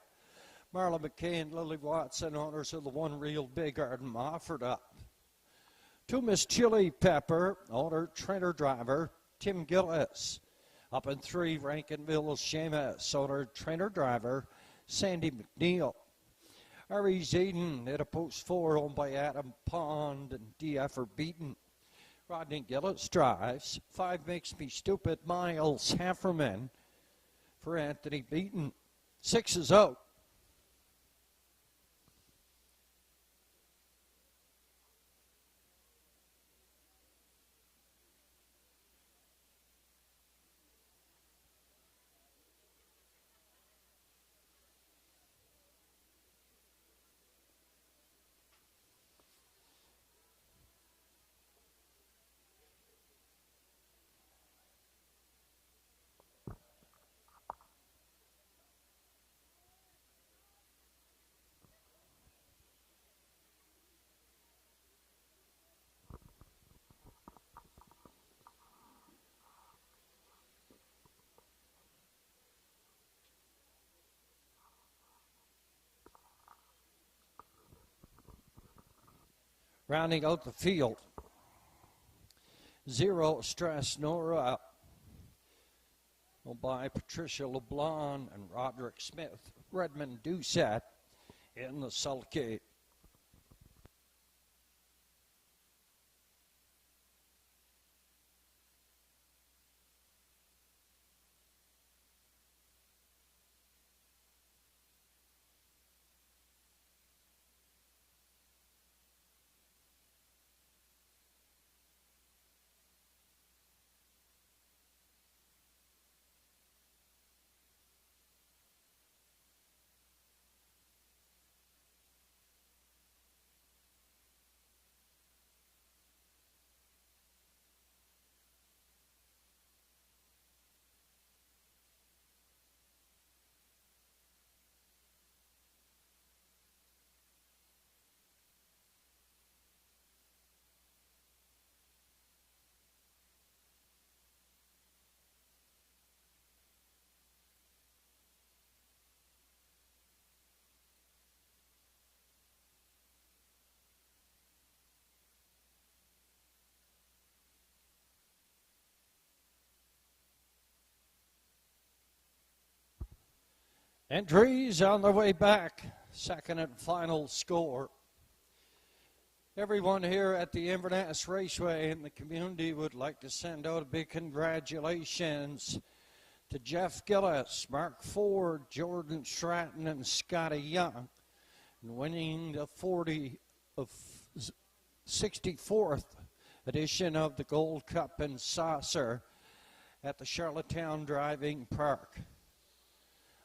Marlon McKay and Lily Watson, owners of the One Real Big Garden, offered up. Two Miss Chili Pepper, owner, trainer, driver, Tim Gillis. Up in three, Rankinville Seamus, owner, trainer, driver, Sandy McNeil. Aries Eden at a post four, owned by Adam Pond and DF are beaten. Rodney Gillis drives. Five Makes Me Stupid, Miles Hefferman for Anthony Beaton. Six is out. Rounding out the field, Zero Stress Nora, by Patricia LeBlanc and Roderick Smith. Redmond Doucette in the sulky. Entries on their way back. Second and final score. Everyone here at the Inverness Raceway in the community would like to send out a big congratulations to Jeff Gillis, Mark Ford, Jordan Stratton, and Scotty Young, in winning the 64th edition of the Gold Cup and Saucer at the Charlottetown Driving Park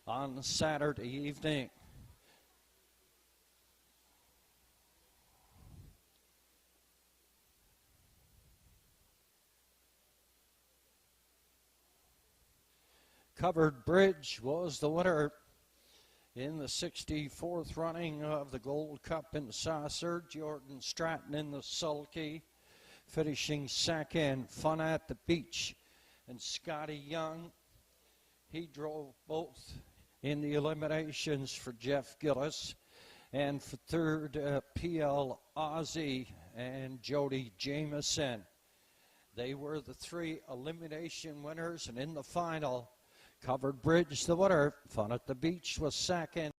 on Saturday evening. Covered Bridge was the winner in the 64th running of the Gold Cup and Saucer. Jordan Stratton in the sulky, finishing second. Fun at the Beach and Scotty Young, he drove both in the eliminations for Jeff Gillis. And for third, PL Ozzie and Jody Jameson. They were the three elimination winners, and in the final, Covered Bridge the winner. Fun at the Beach was second.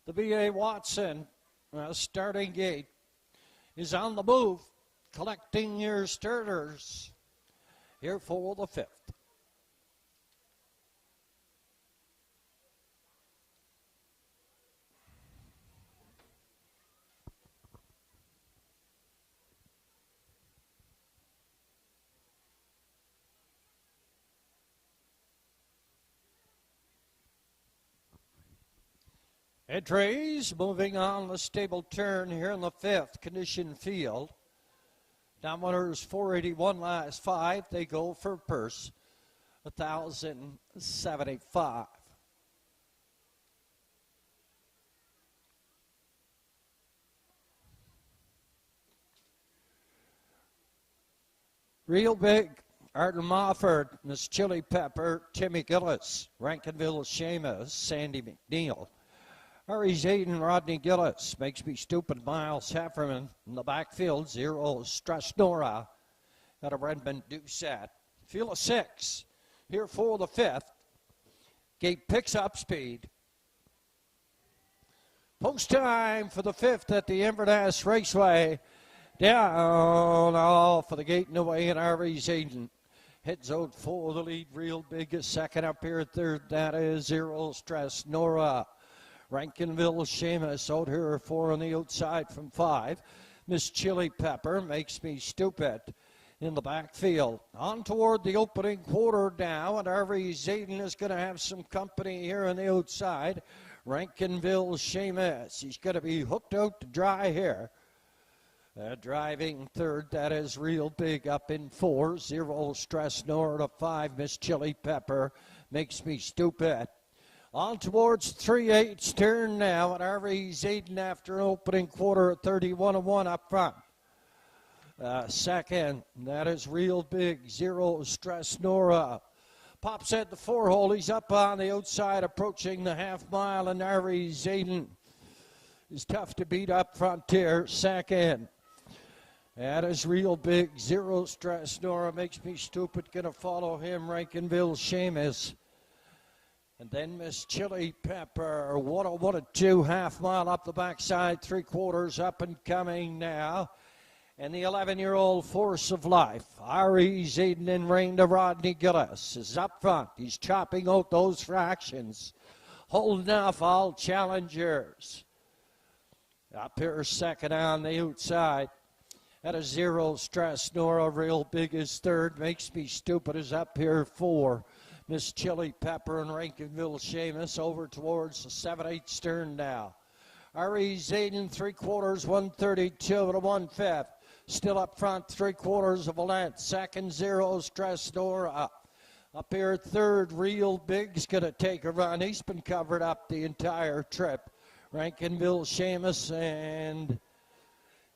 The B.A. Watson starting gate is on the move, collecting your starters here for the 5th. Entries moving on the stable turn here in the 5th condition field. Dominators 481 last 5. They go for purse 1,075. Real Big, Arden Mofford, Miss Chili Pepper, Timmy Gillis, Rankinville Seamus, Sandy McNeil. Harry's Aiden, Rodney Gillis, Makes Me Stupid, Miles Hefferman. In the backfield, 0, Stress Nora, out of Redmond Doucette. Field of 6, here for the 5th. Gate picks up speed. Post time for the 5th at the Inverness Raceway. Down off for the gate and away, and Harry's Aiden heads out for the lead. Real Big is second up here. Third, that is 0, Stress Nora. Rankinville Seamus out here 4 on the outside from 5. Miss Chili Pepper, Makes Me Stupid in the backfield. On toward the opening quarter now, and Harvey Zayden is going to have some company here on the outside. Rankinville Seamus, he's going to be hooked out to dry here. Driving third, that is Real Big up in 4. 0, Stress Nora to 5. Miss Chili Pepper, Makes Me Stupid. On towards 3/8 turn now, and Harvey Zayden after an opening quarter at 31-1 up front. Second, that is Real Big, 0, Stress Nora. Pops at the 4-hole, he's up on the outside approaching the half mile, and Harvey Zayden is tough to beat up front here. Second, that is Real Big, 0, Stress Nora, Makes Me Stupid, gonna follow him, Rankinville Seamus. And then Miss Chili Pepper, 102, half mile up the backside, 3/4 up and coming now. And the 11-year-old Force of Life, Ari Zayden in rain to Rodney Gillis, is up front. He's chopping out those fractions, holding off all challengers. Up here second on the outside. At a 0, Stress Nora, Real Big is third. Makes Me Stupid is up here 4. Miss Chili Pepper and Rankinville Seamus over towards the 7/8 stern now. Ari Zayden, 3/4, 132 to 1/5. Still up front, 3/4 of a length. Second, 0, Stress Nora. Up here third, Real Big's going to take a run. He's been covered up the entire trip. Rankinville Seamus and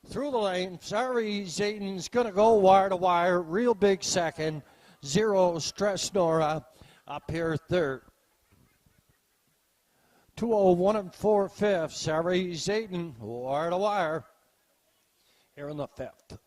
through the lane. Ari Zayden's going to go wire to wire. Real Big second, 0, Stress Nora. Up here third. 2:01 4/5. Harry Zayden, wire to wire, here in the 5th.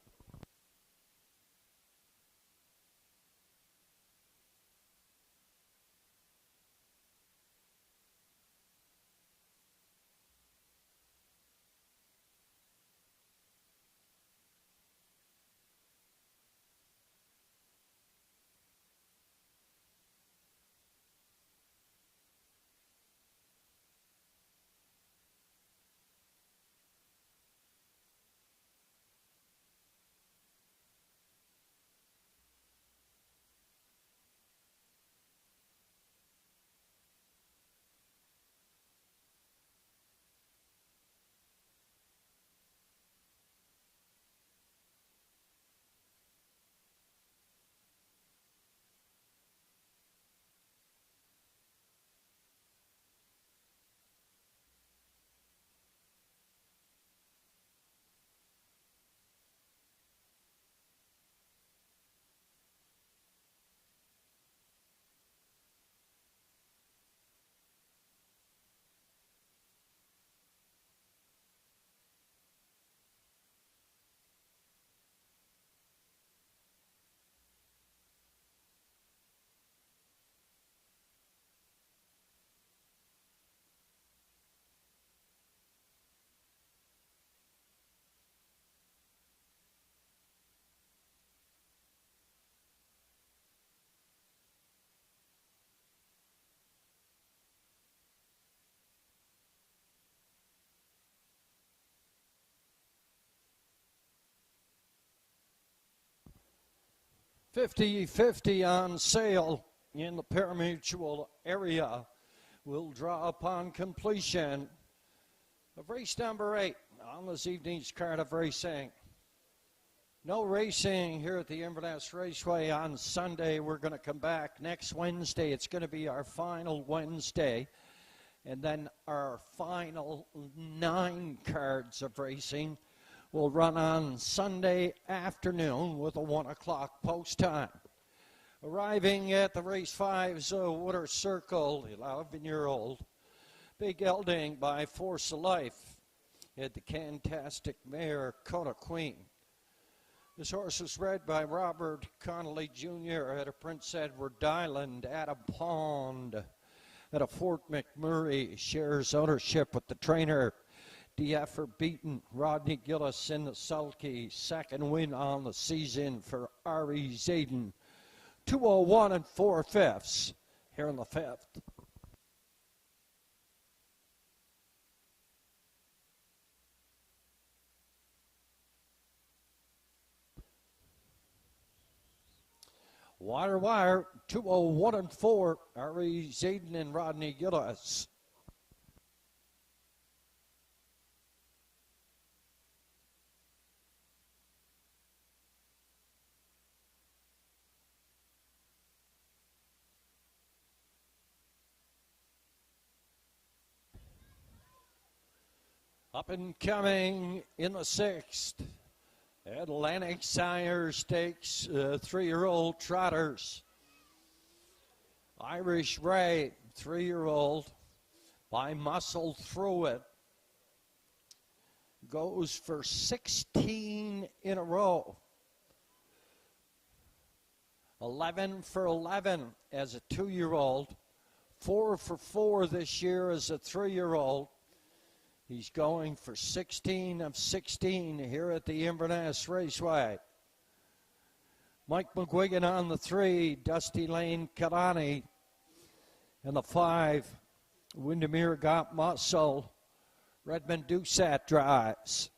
50-50 on sale in the parimutuel area. Will draw upon completion of race number 8 on this evening's card of racing. No racing here at the Inverness Raceway on Sunday. We're going to come back next Wednesday. It's going to be our final Wednesday. And then our final 9 cards of racing will run on Sunday afternoon with a 1 o'clock post time. Arriving at the race 5's Water Circle, 11-year-old Big Elding by Force of Life at the Cantastic mare Kona Queen. This horse was bred by Robert Connolly Jr. at a Prince Edward Island at a pond at a Fort McMurray. Shares ownership with the trainer DF beaten Rodney Gillis in the sulky. Second win on the season for R.E. Zayden. 201 4/5 here in the 5th. Wire, 201 4, R.E. Zayden and Rodney Gillis. Up and coming in the 6th. Atlantic Sire Stakes, 3-year-old trotters. Irish Ray, 3-year-old, by Muscle Through It. Goes for 16 in a row. 11 for 11 as a 2-year-old. 4 for 4 this year as a 3-year-old. He's going for 16 of 16 here at the Inverness Raceway. Mike McGuigan on the 3, Dusty Lane Karani. And the 5, Windermere Got Muscle, Redmond Doucette drives.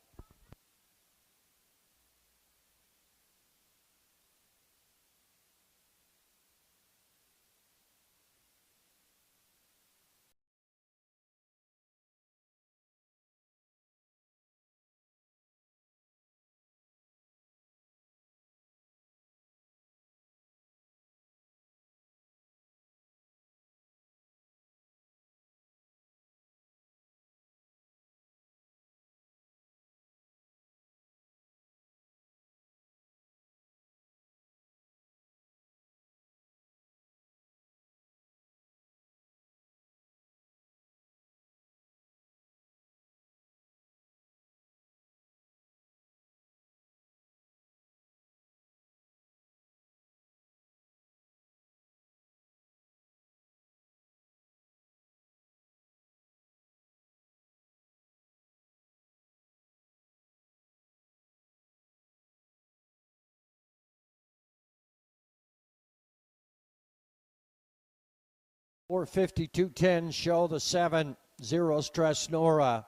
$452.10 show the 7, 0 Stress Nora,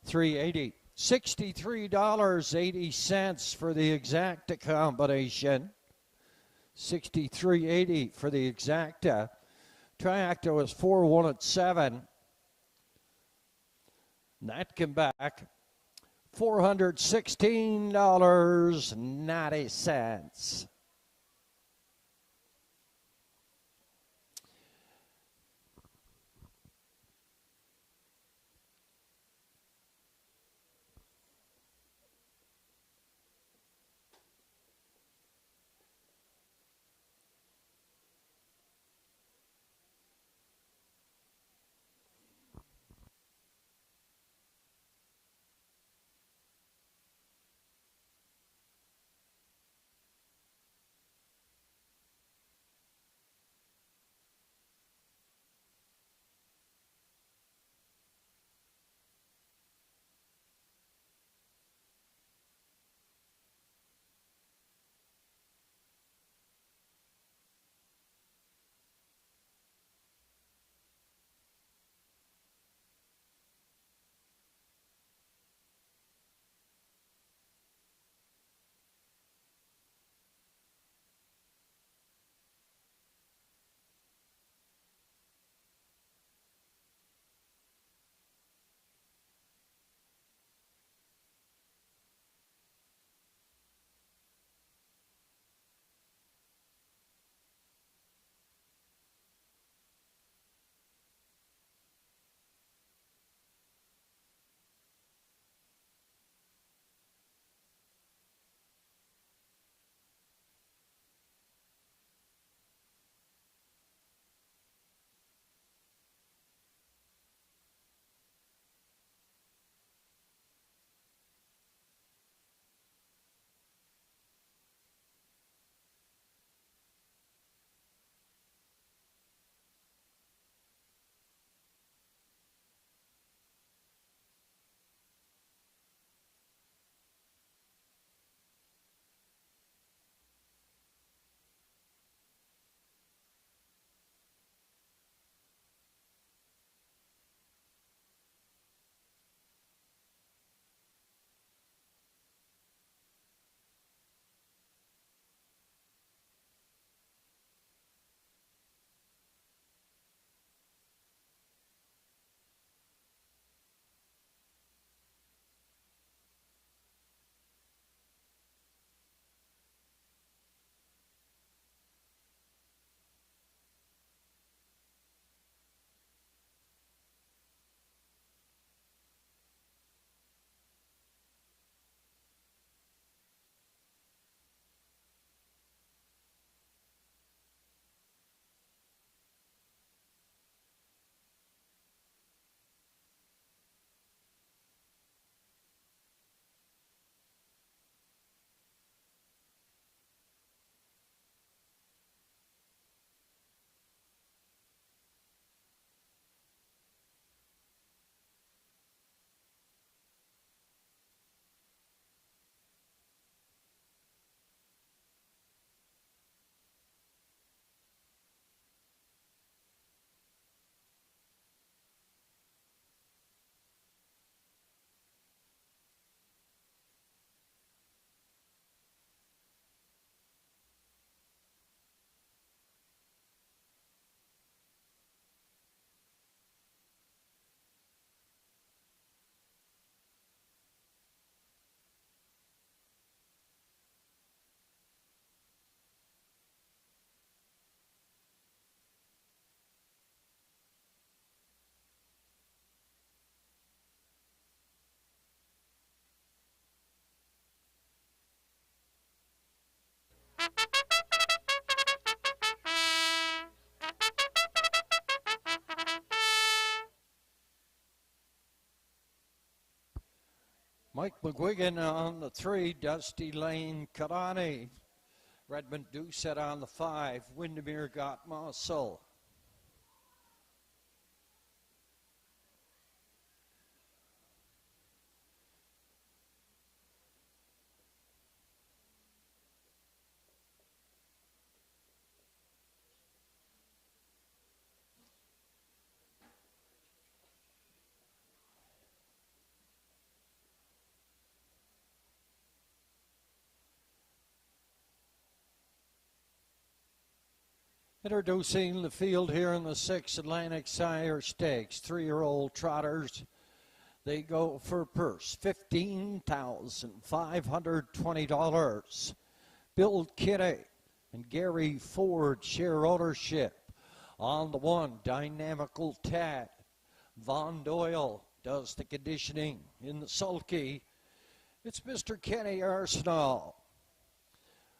$380. $63.80 for the exacta combination. $63.80 for the exacta. Triacta was 4-1 at 7. And that came back $416.90. Mike McGuigan on the 3, Dusty Lane Kadani. Redmond Doucette on the 5, Windermere got muscle. Introducing the field here in the 6 Atlantic Sire Stakes. 3-year-old trotters. They go for purse $15,520. Bill Kitty and Gary Ford share ownership. On the 1, Dynamical Tad. Von Doyle does the conditioning in the sulky. It's Mr. Kenny Arsenal.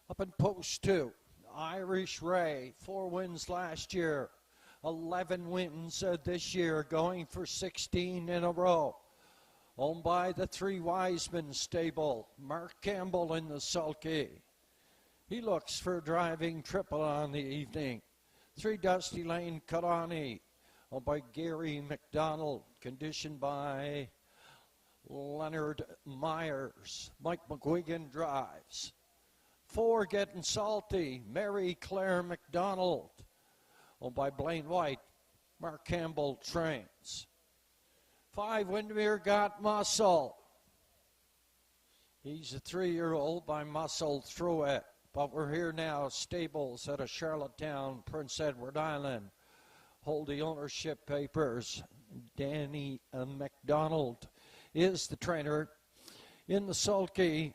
Up in post 2. Irish Ray, 4 wins last year, 11 wins this year, going for 16 in a row. Owned by the 3 Wiseman stable, Mark Campbell in the sulky. He looks for a driving triple on the evening. 3 Dusty Lane Karani, owned by Gary McDonald, conditioned by Leonard Myers. Mike McGuigan drives. 4 Getting Salty, Mary Claire McDonald, owned by Blaine White. Mark Campbell trains. 5 Windermere Got Muscle. He's a 3-year-old by Muscle Through It. But we're here now, stables out of Charlottetown, Prince Edward Island. Hold the ownership papers. Danny McDonald is the trainer. In the sulky,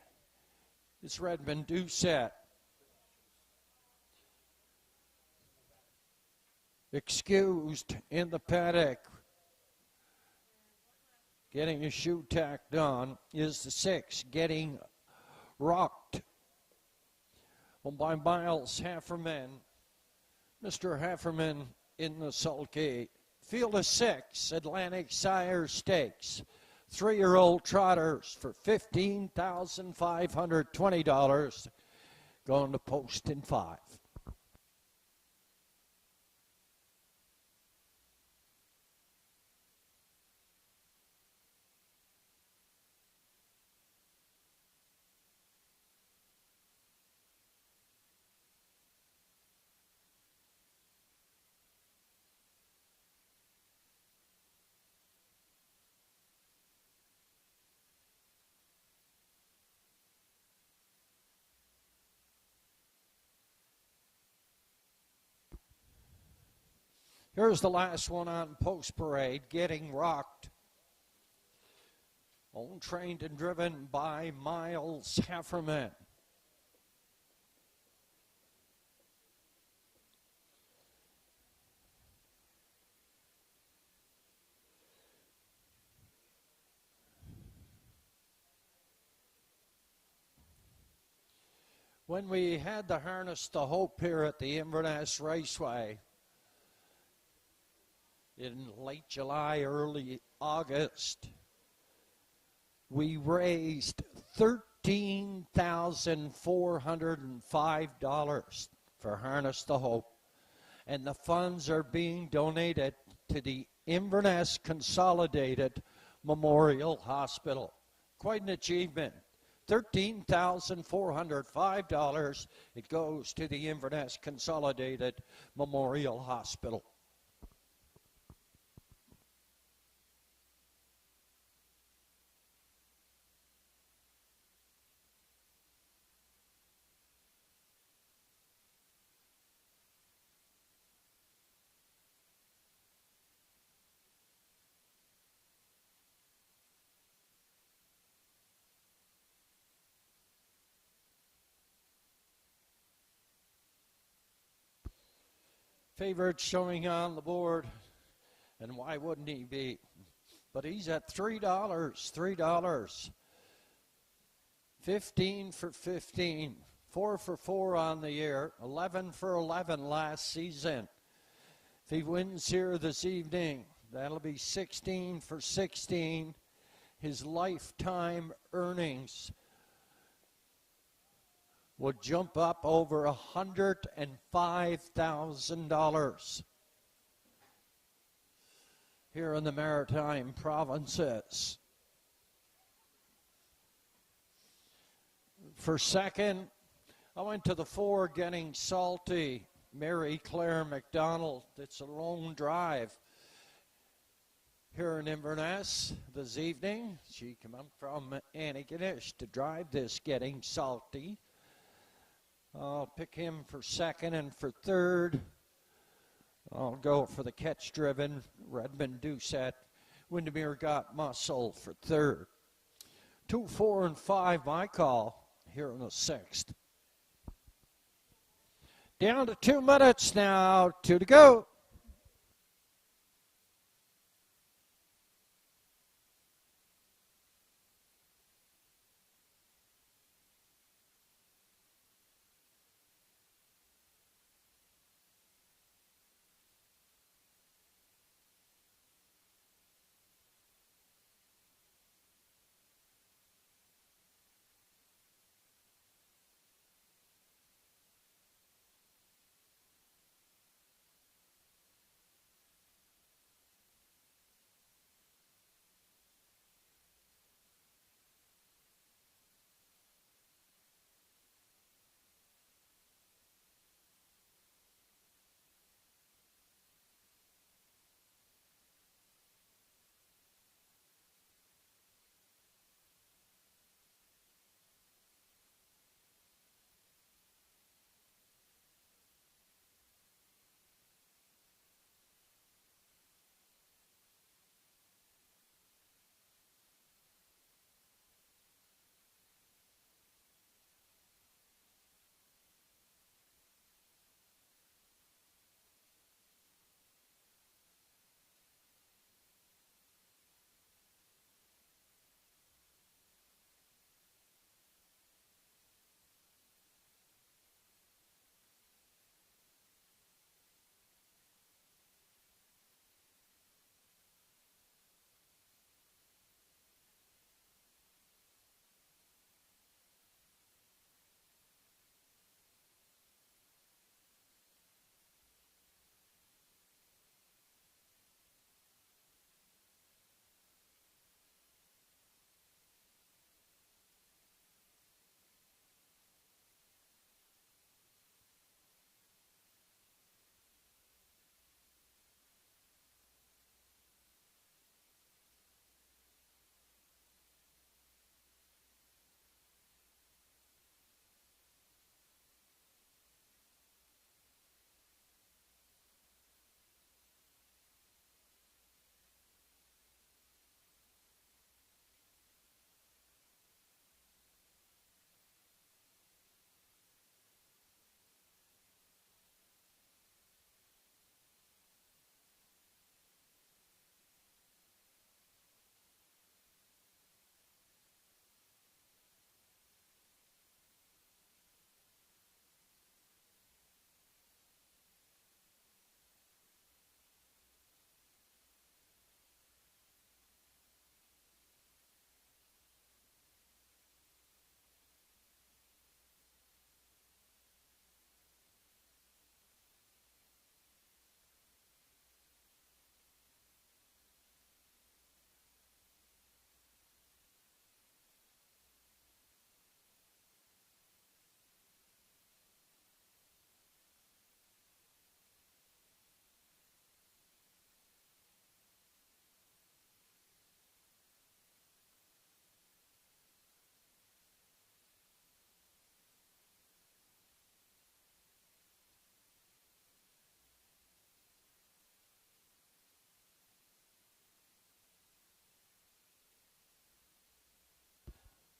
it's Redmond Doucette. Excused in the paddock. Getting a shoe tacked on is the 6, Getting Rocked. Owned by Miles Hefferman. Mr. Hefferman in the sulky. Field of 6, Atlantic Sire Stakes. 3-year-old trotters for $15,520. Going to post in 5. Here's the last one on post parade, Getting Rocked. Owned, trained, and driven by Miles Hefferman. When we had the Harness to Hope here at the Inverness Raceway, in late July, early August, we raised $13,405 for Harness to Hope. And the funds are being donated to the Inverness Consolidated Memorial Hospital. Quite an achievement. $13,405. It goes to the Inverness Consolidated Memorial Hospital. Favorite showing on the board, and why wouldn't he be? But he's at $3. 15 for 15, 4 for 4 on the year, 11 for 11 last season. If he wins here this evening, that'll be 16 for 16. his lifetime earnings will jump up over $105,000 here in the Maritime Provinces. For second, I went to the 4 Getting Salty, Mary Claire McDonald. It's a lone drive here in Inverness this evening. She came up from Antigonish to drive this Getting Salty. I'll pick him for second, and for third, I'll go for the catch-driven Redmond Doucette. Windermere Got Muscle for third. 2, 4, and 5, my call here in the 6th. Down to 2 minutes now, 2 to go.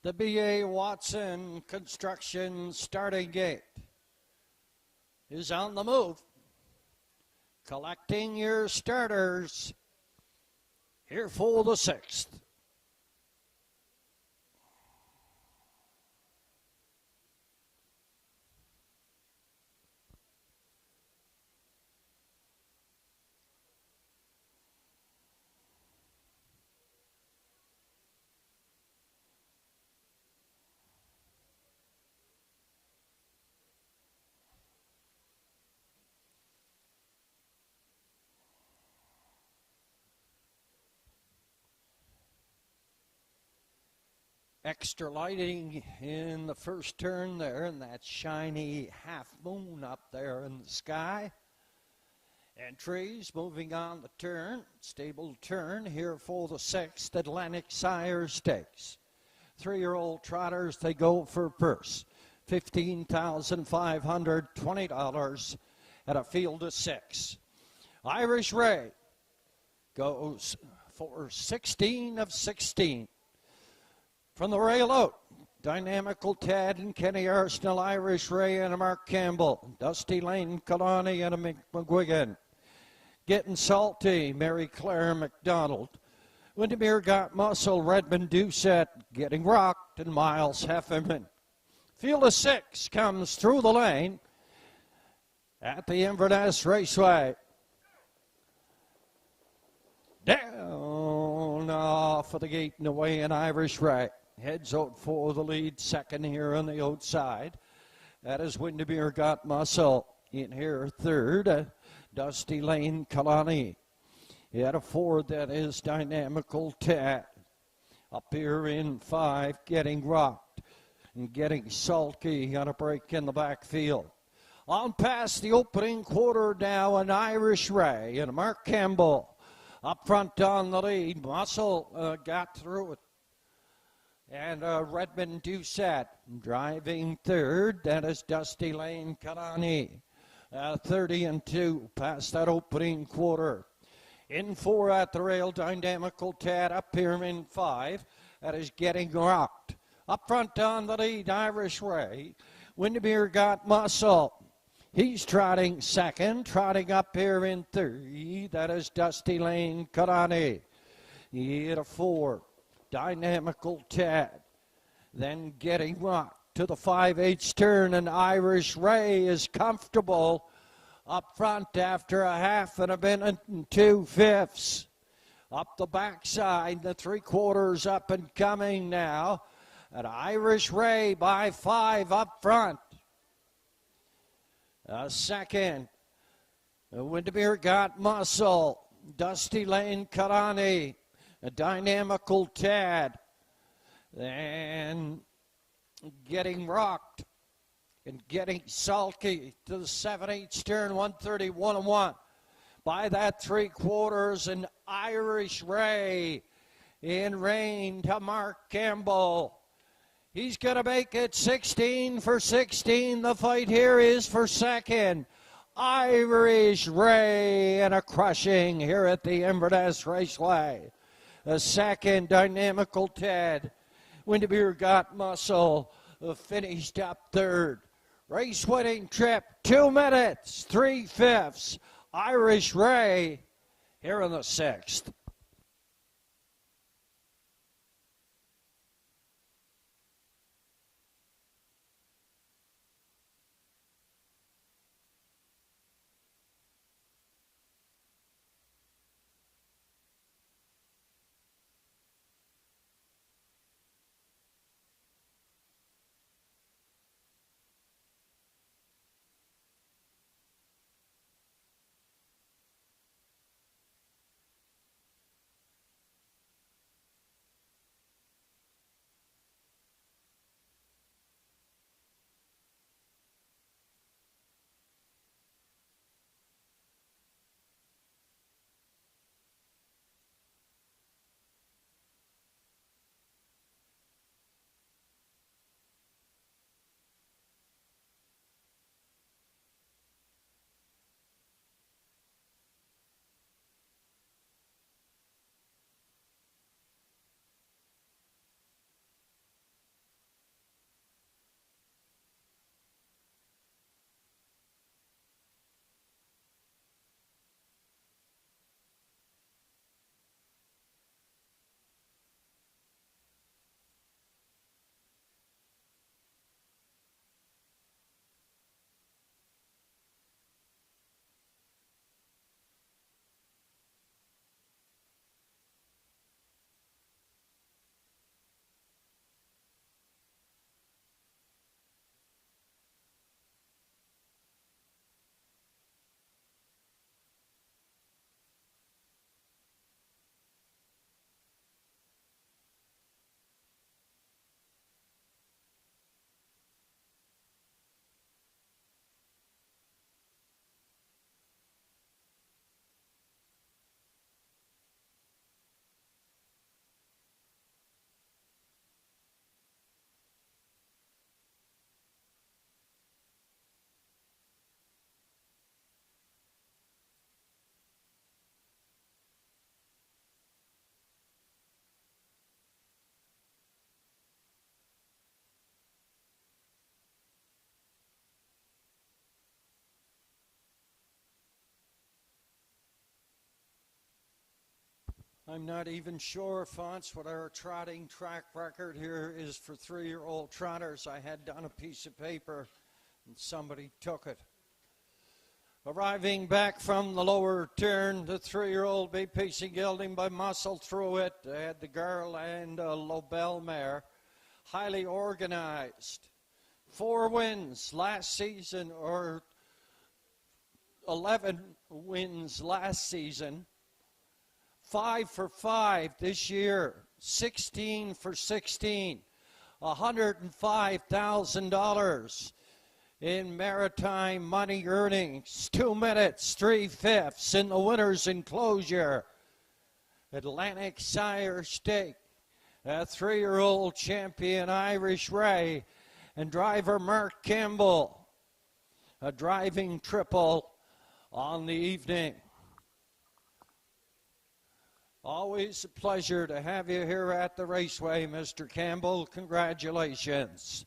The B.A. Watson Construction starting gate is on the move. Collecting your starters here for the 6th. Extra lighting in the first turn there, and that shiny half moon up there in the sky. Entries moving on the turn, stable turn here for the 6th Atlantic Sire Stakes. 3-year-old trotters, they go for purse. $15,520 at a field of 6. Irish Ray goes for 16 of 16. From the rail out, Dynamical Tad and Kenny Arsenal, Irish Ray and Mark Campbell, Dusty Lane, Kalani and a McGuigan. Getting Salty, Mary Claire McDonald. Windermere Got Muscle, Redmond Doucette, Getting Rocked, and Miles Heffernan. Field of 6 comes through the lane at the Inverness Raceway. Down off of the gate and away in Irish Ray. Heads out for the lead, second here on the outside. That is Windermere Got Muscle. In here, third, Dusty Lane Kalani. At a 4, that is Dynamical Tad. Up here in 5, Getting Rocked and Getting Sulky on a break in the backfield. On past the opening quarter now, an Irish Ray and Mark Campbell up front on the lead. Muscle got through it. And Redmond Doucette driving third. That is Dusty Lane Kalani. 30-2 past that opening quarter. In 4 at the rail, Dynamical Tad up here in 5. That is Getting Rocked. Up front on the lead, Irish Ray. Windermere Got Muscle. He's trotting second, trotting up here in 3. That is Dusty Lane Kalani. He hit a 4. Dynamical Tad. Then Getting Rocked to the 5/8 turn, and Irish Ray is comfortable up front after a half and a minute and 2/5. Up the backside, the 3/4 up and coming now. And Irish Ray by 5 up front. A second, Windermere Got Muscle. Dusty Lane Kalani. A Dynamical Tad. Then Getting Rocked and Getting Sulky to the 7/8 turn, 131-1. By that 3/4, and Irish Ray in rain to Mark Campbell. He's going to make it 16 for 16. The fight here is for second. Irish Ray and a crushing here at the Inverness Raceway. A second, Dynamical Tad. Windermere Got Muscle finished up third. Race winning trip, 2 minutes, 3/5. Irish Ray here in the 6th. I'm not even sure, Fonts, what our trotting track record here is for 3-year-old trotters. I had done a piece of paper and somebody took it. Arriving back from the lower turn, the 3-year-old Bay Pacing Gelding by Muscle through it. I had the girl and a Lobel mare. Highly organized. 4 wins last season, or 11 wins last season. 5 for 5 this year. 16 for 16. $105,000 in maritime money earnings. 2 minutes, 3/5 in the winner's enclosure. Atlantic Sire Stake. A 3-year-old champion Irish Ray and driver Mark Campbell. A driving triple on the evening. Always a pleasure to have you here at the raceway, Mr. Campbell. Congratulations.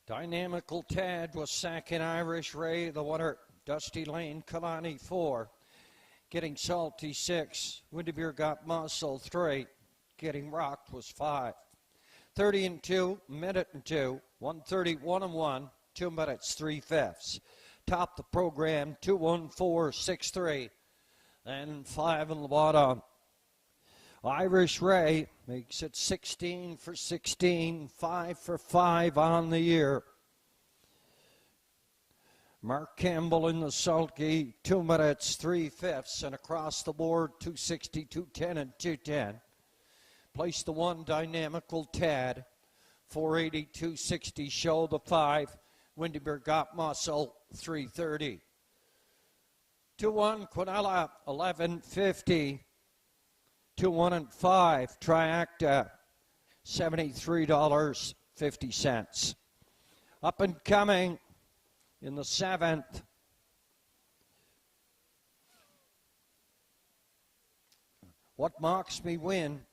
Dynamical Tad was second. Irish Ray, the winner. Dusty Lane, Kalani 4. Getting Salty 6. Windermere Got Muscle 3. Getting Rocked was 5. 30 and 2, minute and 2. 131 and 1, 2 minutes, 3/5. Top the program, 21463. And 5 in the bottom. Irish Ray makes it 16 for 16, 5 for 5 on the year. Mark Campbell in the sulky, 2 minutes, 3/5, and across the board, 260, 210, and 210. Place the 1, Dynamical Tad, 480, 260, show the 5. Windermere Got Muscle, 330. 2-1, Quinella, 1150. 2-1 and 5, Triacta, $73.50. Up and coming in the 7th. What Mocks Me Win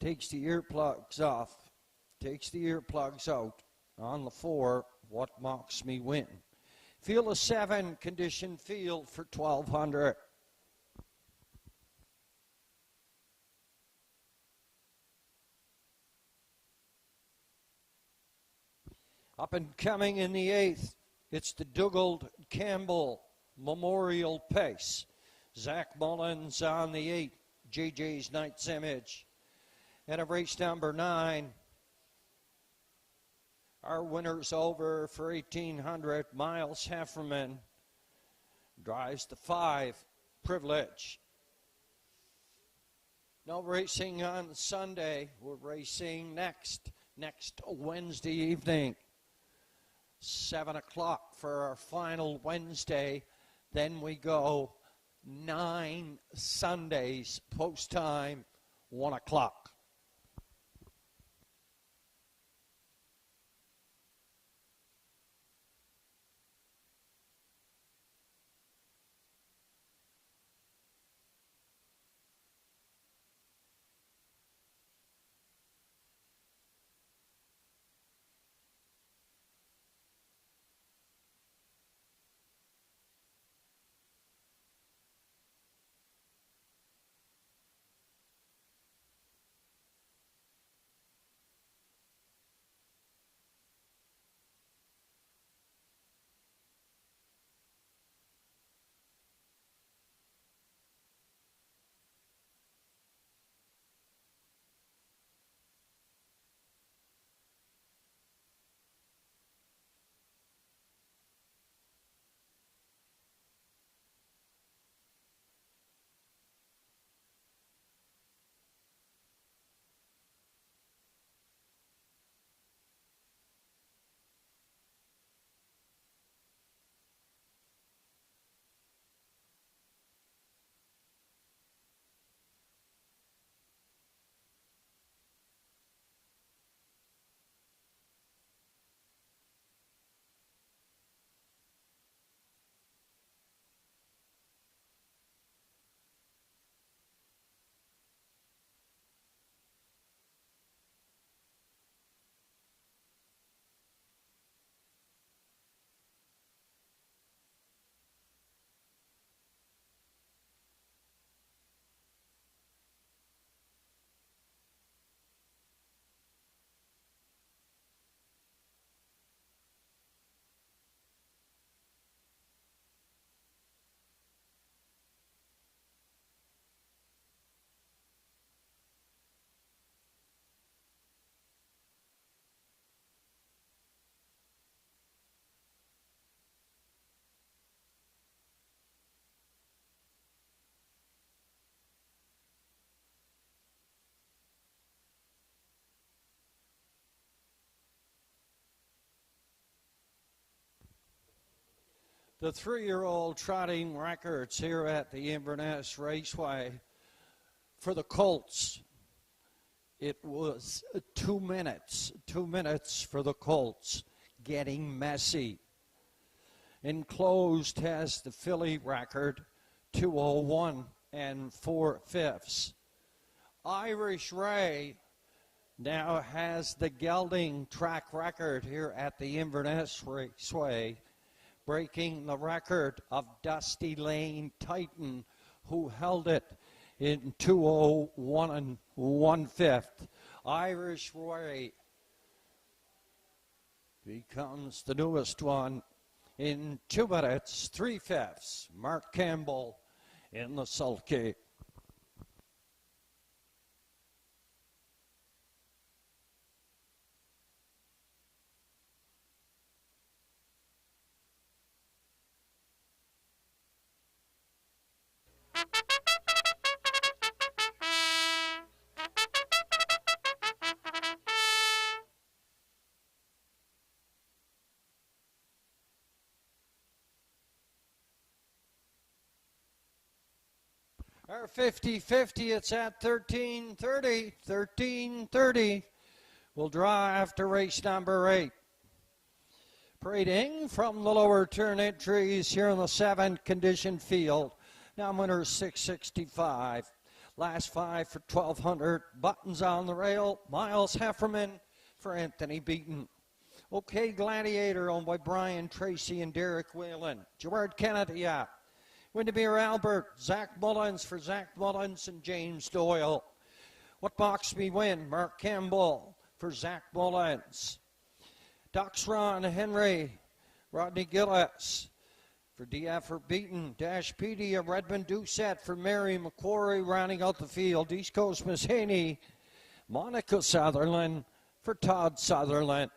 takes the earplugs off, takes the earplugs out on the 4. What Mocks Me Win. Field of 7, condition field for 1200. Up and coming in the 8th, it's the Dougald Campbell Memorial Pace. Zach Mullins on the 8, JJ's Knight's Image. And a race number 9, our winner's over for 1800, Miles Hefferman drives the 5, Privilege. No racing on Sunday. We're racing next Wednesday evening. 7 o'clock for our final Wednesday. Then we go 9 Sundays, post time, 1 o'clock. The 3-year-old trotting records here at the Inverness Raceway for the colts. It was 2 minutes, 2 minutes for the colts, getting messy. Enclosed has the filly record, 2:01 4/5. Irish Ray now has the gelding track record here at the Inverness Raceway, breaking the record of Dusty Lane Titan, who held it in 2:01 1/5. Irish Ray becomes the newest one in 2 minutes, 3/5. Mark Campbell in the sulky. Our 50-50, it's at 13:30. 13:30. We'll draw after race number 8. Parading from the lower turn entries here in the 7th condition field. Now winner 665. Last 5 for 1,200. Buttons on the rail. Miles Hefferman for Anthony Beaton. Okay, Gladiator owned by Brian Tracy and Derek Whalen. Gerard Kennedy out. Windermere Albert, Zach Mullins for Zach Mullins and James Doyle. What Box Me Win? Mark Campbell for Zach Mullins. Doxron Henry, Rodney Gillis for DF for Beaton. Dash PD of Redmond Doucette for Mary McQuarrie rounding out the field. East Coast Miss Haney, Monica Sutherland for Todd Sutherland.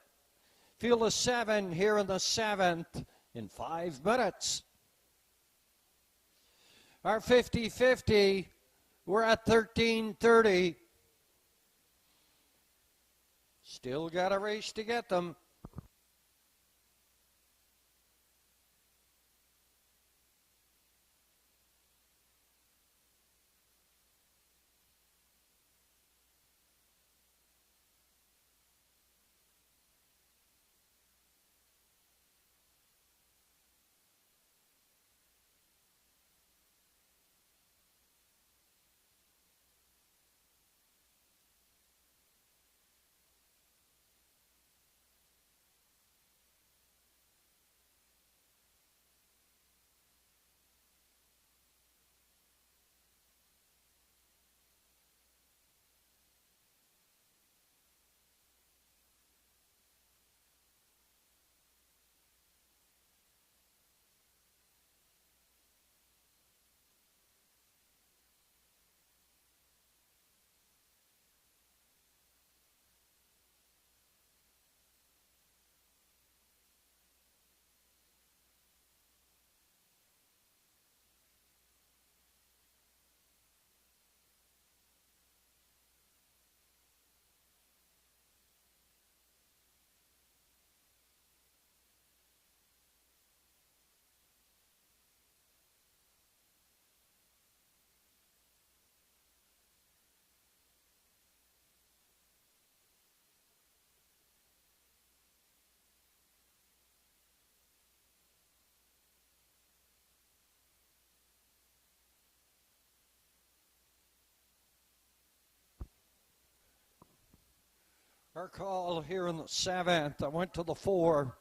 Field of 7 here in the 7th in 5 minutes. Our 50-50, we're at 13:30. Still got a race to get them. Our call here in the 7th, I went to the 4.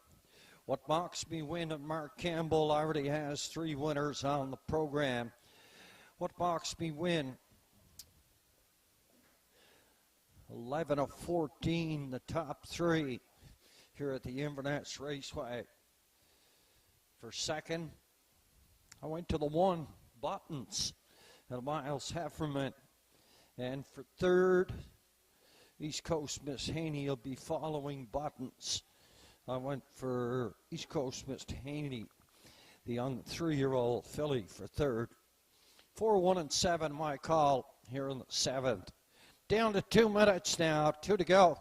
What Box Me Win and Mark Campbell already has 3 winners on the program. What Box Me Win? 11 of 14, the top 3 here at the Inverness Raceway. For second, I went to the 1, Buttons, and Miles Hefferman. And for third, East Coast Miss Haney will be following Buttons. I went for East Coast Miss Haney, the young 3-year-old filly, for third. 4, 1, and 7, my call here in the 7th. Down to 2 minutes now, 2 to go.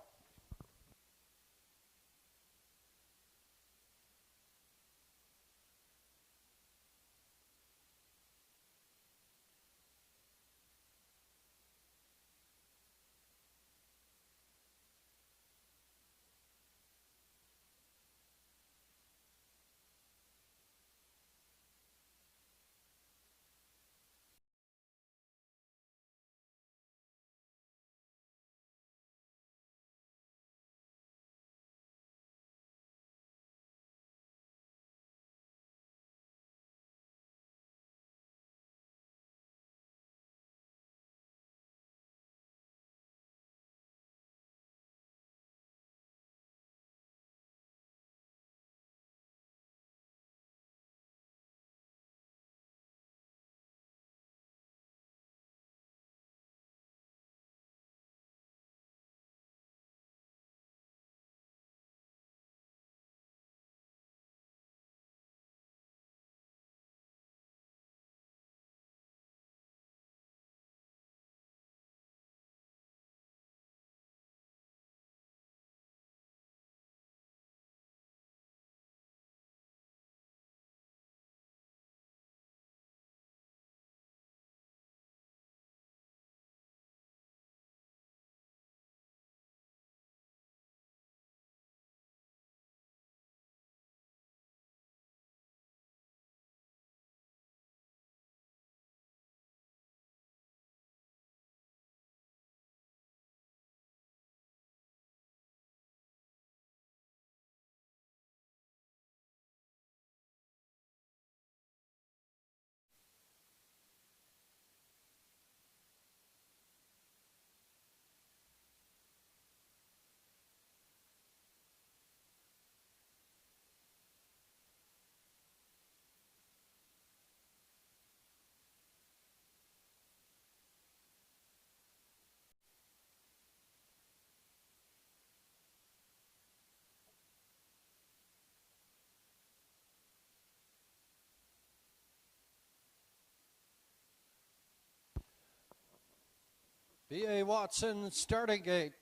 B.A. Watson, starting gate.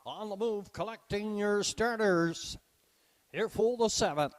On the move, collecting your starters. Here for the 7th.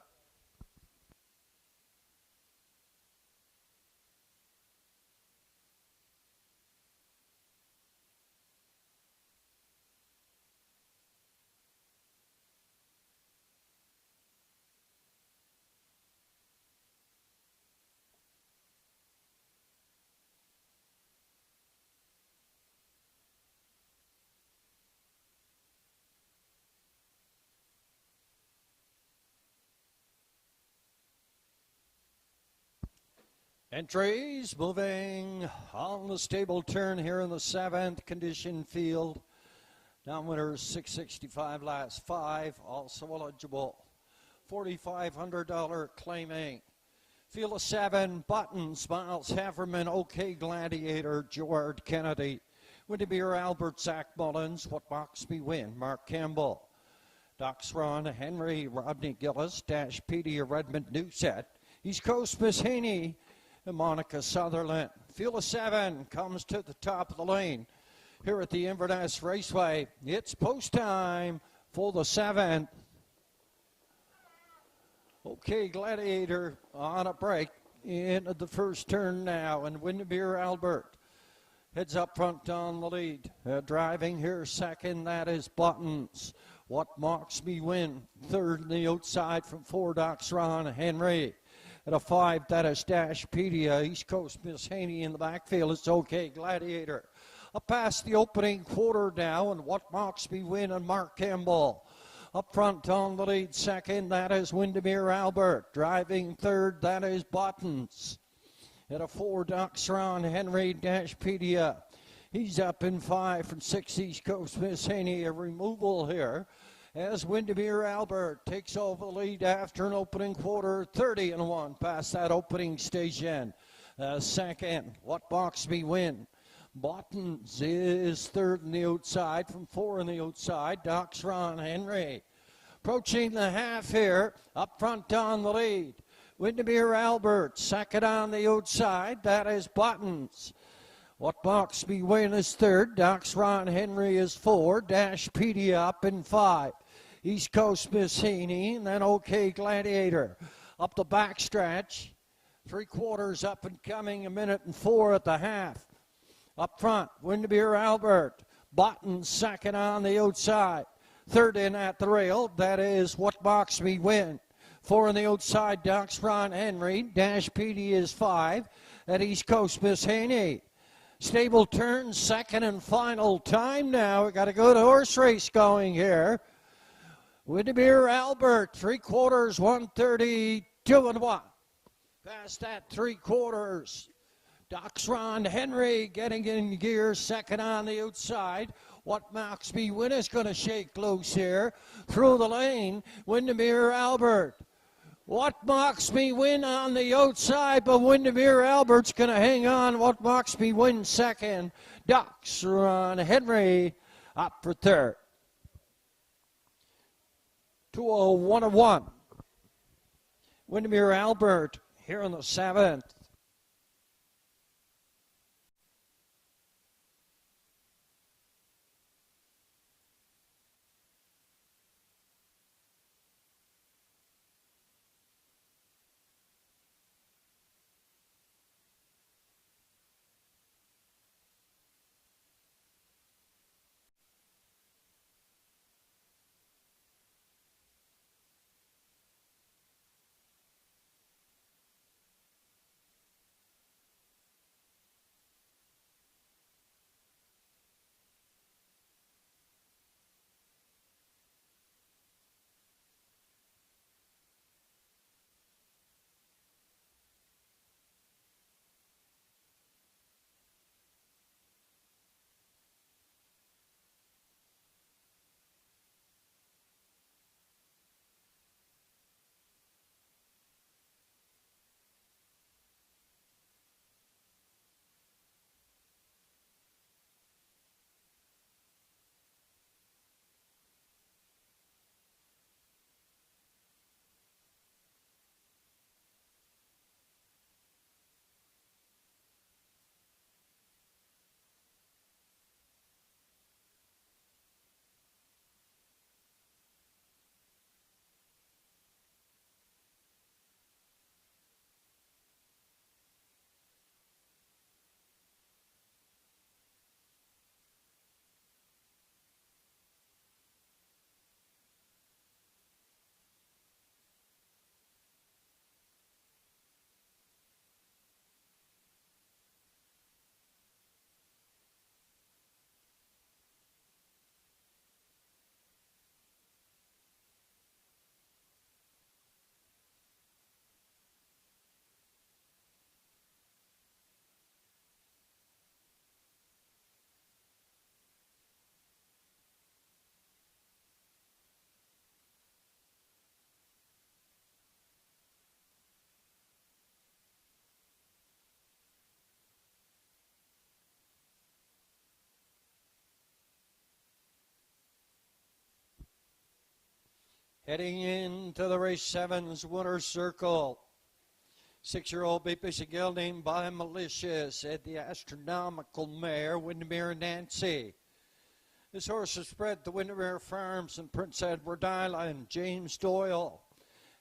Entries moving on the stable turn here in the 7th condition field. Downwinners 665 last 5, also eligible. $4,500 claiming. Field of 7, Buttons, Miles Haverman, OK Gladiator, Gerard Kennedy. Windermere Albert, Zach Mullins, What Box Me Win, Mark Campbell. Docs Ron, Henry, Rodney Gillis, Dash Pedia, Redmond Newset. East Coast, Miss Haney, and Monica Sutherland. Field of 7 comes to the top of the lane here at the Inverness Raceway. It's post time for the 7th. OK Gladiator on a break into the first turn now, and Windermere Albert heads up front on the lead. Driving here second, that is Buttons. What Mocks Me Win. Third on the outside from 4, Docs Ron Henry. At a 5, that is Dashpedia. East Coast Miss Haney in the backfield. It's OK Gladiator. Up past the opening quarter now, and What Mocks Me Win and Mark Campbell. Up front on the lead second, that is Windermere Albert. Driving third, that is Buttons. At a 4, Docs Ron Henry, Dashpedia. He's up in 5 from 6, East Coast Miss Haney. A removal here as Windermere Albert takes over the lead after an opening quarter, 30-1 past that opening station. Second, What Box Me Win. Buttons is third on the outside from 4 on the outside. Docs Ron Henry. Approaching the half here, up front on the lead. Windermere Albert, second on the outside. That is Buttons. What Box Me Win is third. Docs Ron Henry is 4. Dashpedia up in 5. East Coast Miss Haney, and then OK Gladiator. Up the backstretch. 3/4 up and coming, 1:04 at the half. Up front, Windermere Albert. Buttons second on the outside. Third in at the rail, that is What Box Me Win. 4 on the outside, Docs Ron Henry. Dashpedia is 5. At East Coast Miss Haney. Stable turn, second and final time now. We got a good horse race going here. Windermere Albert, 3/4, 132-1. Past that 3/4. Docs Ron Henry getting in gear, second on the outside. What Box Me Win is going to shake loose here. Through the lane, Windermere Albert. What Box Me Win on the outside, but Windermere Albert's going to hang on. What Box Me Win second. Docs Ron Henry up for third. 201-1. Windermere Albert here in the 7th. Heading into the race 7's winner's circle. 6-year-old BBC gelding by Malicious at the astronomical mare, Windermere Nancy. This horse is bred to Windermere Farms in Prince Edward Island. James Doyle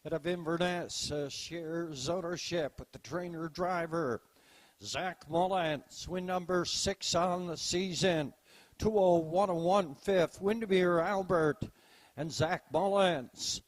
out of Inverness shares ownership with the trainer driver, Zach Mullins. Win number 6 on the season. 201 fifth. Windermere Albert and Zach Mullins.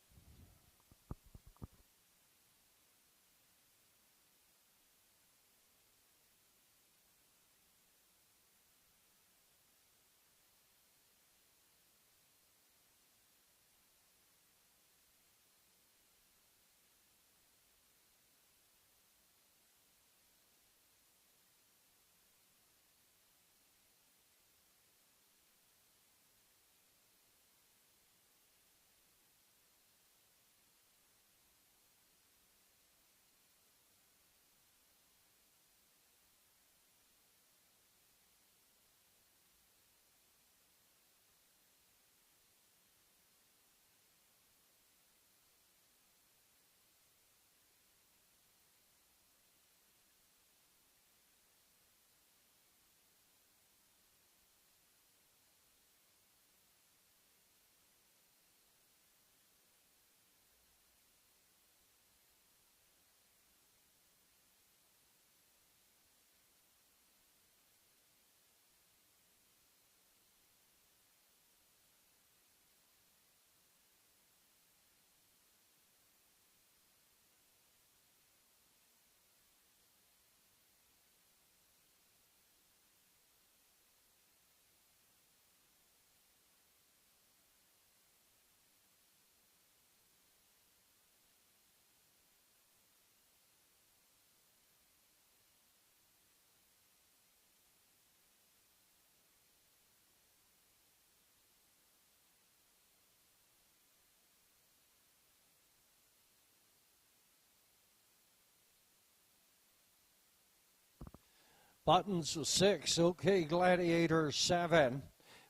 Buttons was 6. OK Gladiator 7.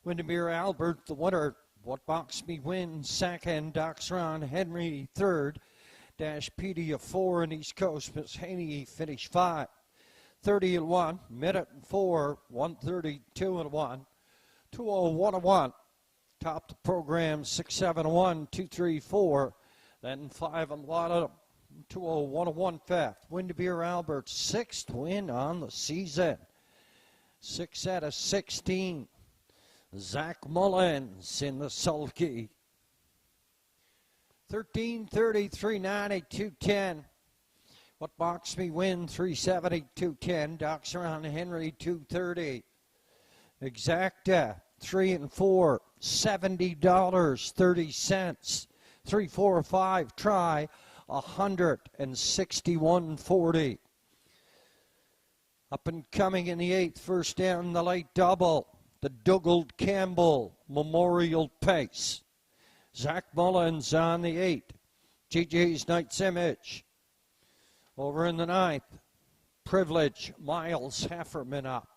Windermere Albert the winner. What Box Me wins 2nd. Doxron Henry 3rd. Dash Pedia 4 and East Coast Miss Haney finished 5. 30-1. Minute and 4. 132-1. 201-1. Top the program 6-7-1. 2-3-4. Then 5-1. 201-1 fifth. Windermere Albert's 6th win on the season. 6 out of 16. Zach Mullins in the sulky. 13:30, 390, 210. What Box Me win 370, 210. Doxron Henry 230. Exacta 3 and 4, $70.30. 3, 4, 5 try. 161.40. Up and coming in the 8th, first down the late double, the Dougald Campbell Memorial Pace. Zach Mullins on the 8. GG's Knight's Image. Over in the 9th, Privilege Miles Hefferman up.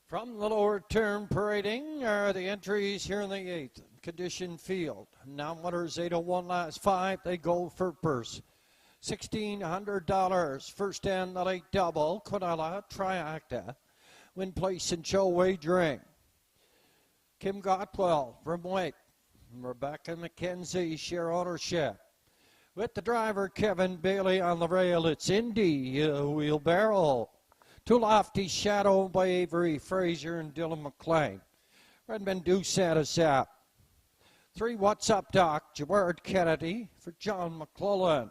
From the lower turn parading are the entries here in the 8th condition field. Now winners 801 last 5. They go for purse. $1,600. First and the late double. Quinella, Triacta. Win place and show wagering. Kim Gotwell from Wake. Rebecca McKenzie share ownership. With the driver Kevin Bailey on the rail, it's Indy Wheelbarrow. Too Lofty Shadow by Avery Fraser and Dylan McLean. Redmond do set us up. 3 What's Up Doc, Gerard Kennedy for John McClellan.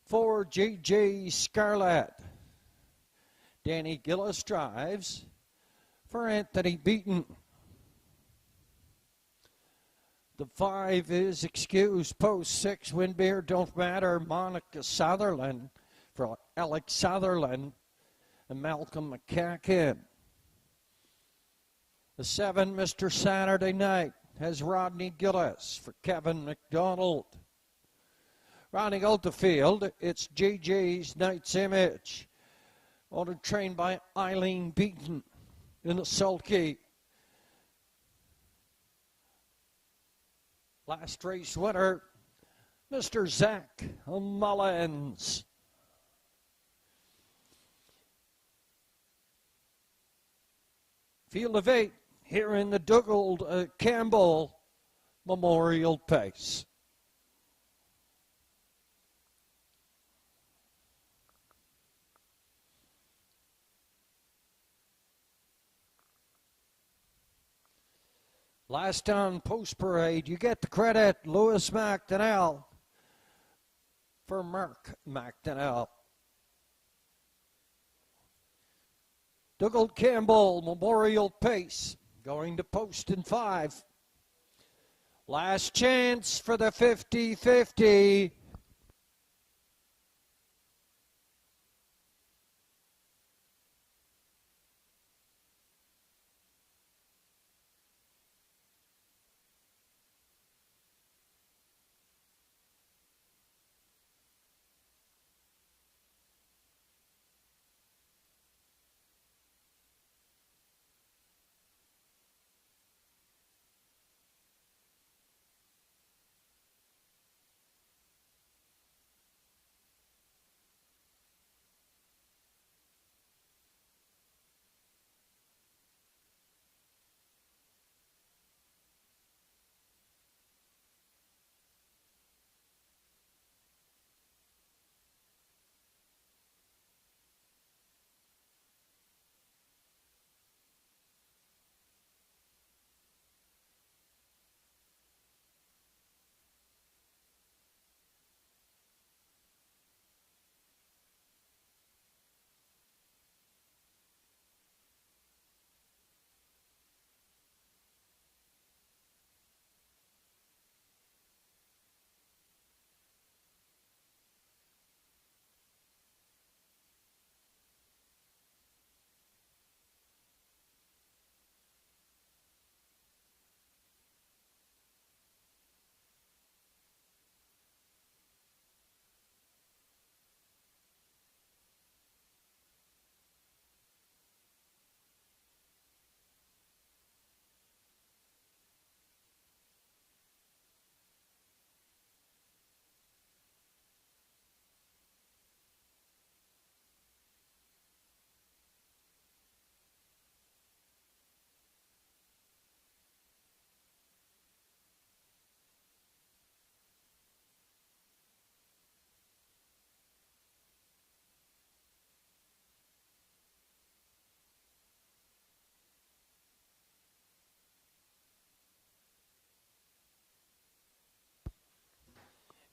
4 JJ Scarlett. Danny Gillis drives for Anthony Beaton. The 5 is Excuse. Post 6, Windbeer Don't Matter, Monica Sutherland for Alex Sutherland and Malcolm McCacken. The 7, Mr. Saturday Night, has Rodney Gillis for Kevin McDonald. Rounding out the field, it's JJ's Knight's Image, ordered trained by Eileen Beaton in the sulky. Last race winner, Mr. Zach Mullins. Field of 8 here in the Dougald Campbell Memorial Pace. Last on post parade, you get the credit, Lewis McDonnell for Mark McDonnell. Dougald Campbell Memorial Pace going to post in 5. Last chance for the 50-50.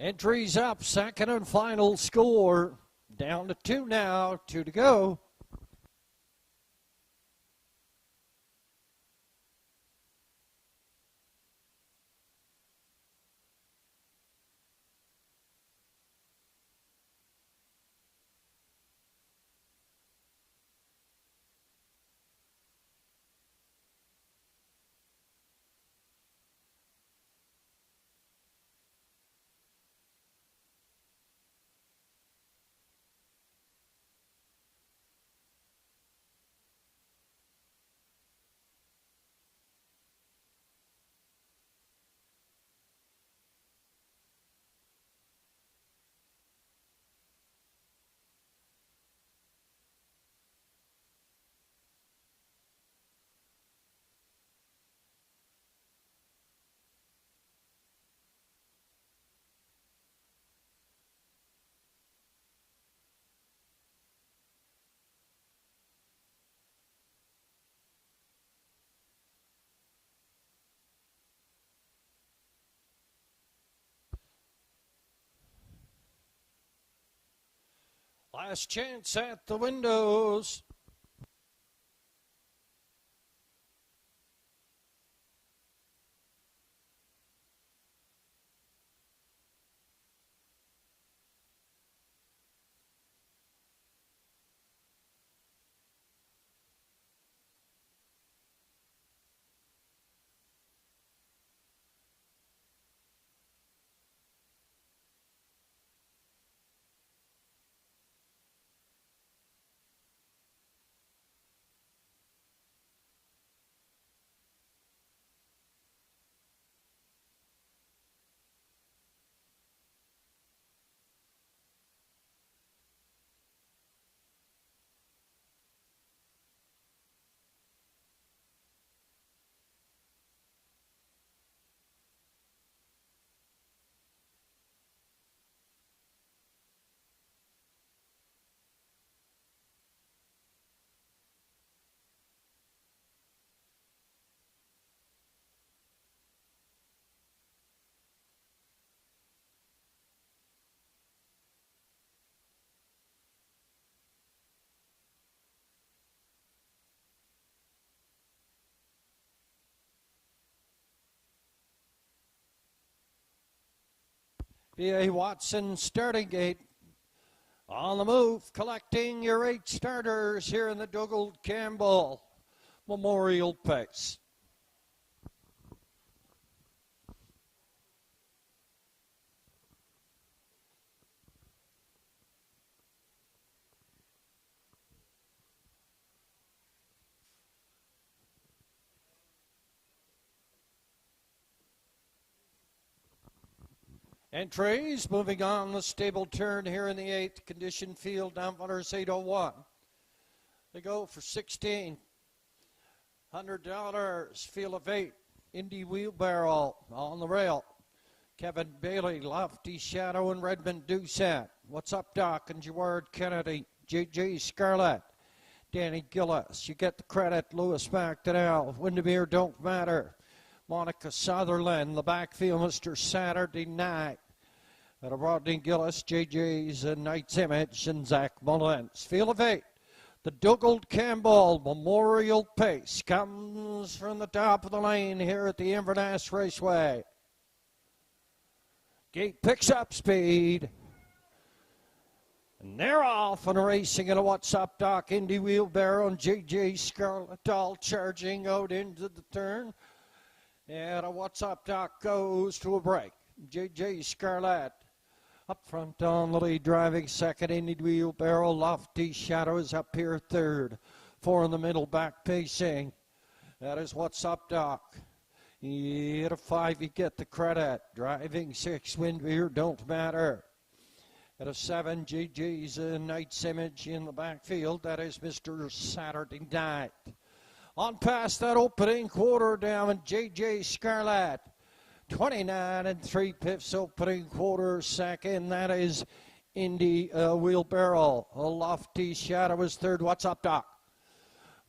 Entries up, second and final score. Down to 2 now, 2 to go. Last chance at the windows. B.A. Watson starting gate. On the move, collecting your 8 starters here in the Dougald Campbell Memorial Pace. Entries moving on the stable turn here in the 8th condition field, down runners 801. They go for $1,600. Field of 8. Indy Wheelbarrow on the rail. Kevin Bailey, Lofty Shadow, and Redmond Doucette. What's Up Doc and Gerard Kennedy. JJ Scarlett. Danny Gillis. You get the credit. Lewis McDonnell. Windermere Don't Matter. Monica Sutherland, the backfield, Mr. Saturday Night. Out of Rodney Gillis, JJ's Knight's Image, and Zach Mullins. Field of 8. The Dougald Campbell Memorial Pace comes from the top of the lane here at the Inverness Raceway. Gate picks up speed. And they're off and racing in a What's Up Doc, Indy Wheelbarrow, and JJ Scarlett all charging out into the turn. And a What's Up Doc goes to a break. JJ Scarlett up front on the lead, driving second. Indy Wheelbarrow, Lofty Shadows up here third. 4 in the middle, back pacing. That is What's Up Doc. At a 5, you get the credit. Driving 6, Windermere Don't Matter. At a 7, JJ's Knight's Image in the backfield. That is Mr. Saturday Night. On past that opening quarter down, and JJ Scarlett, 29 3/5 opening quarter second. That is Indy Wheelbarrow. A Lofty Shadow is third. What's Up Doc?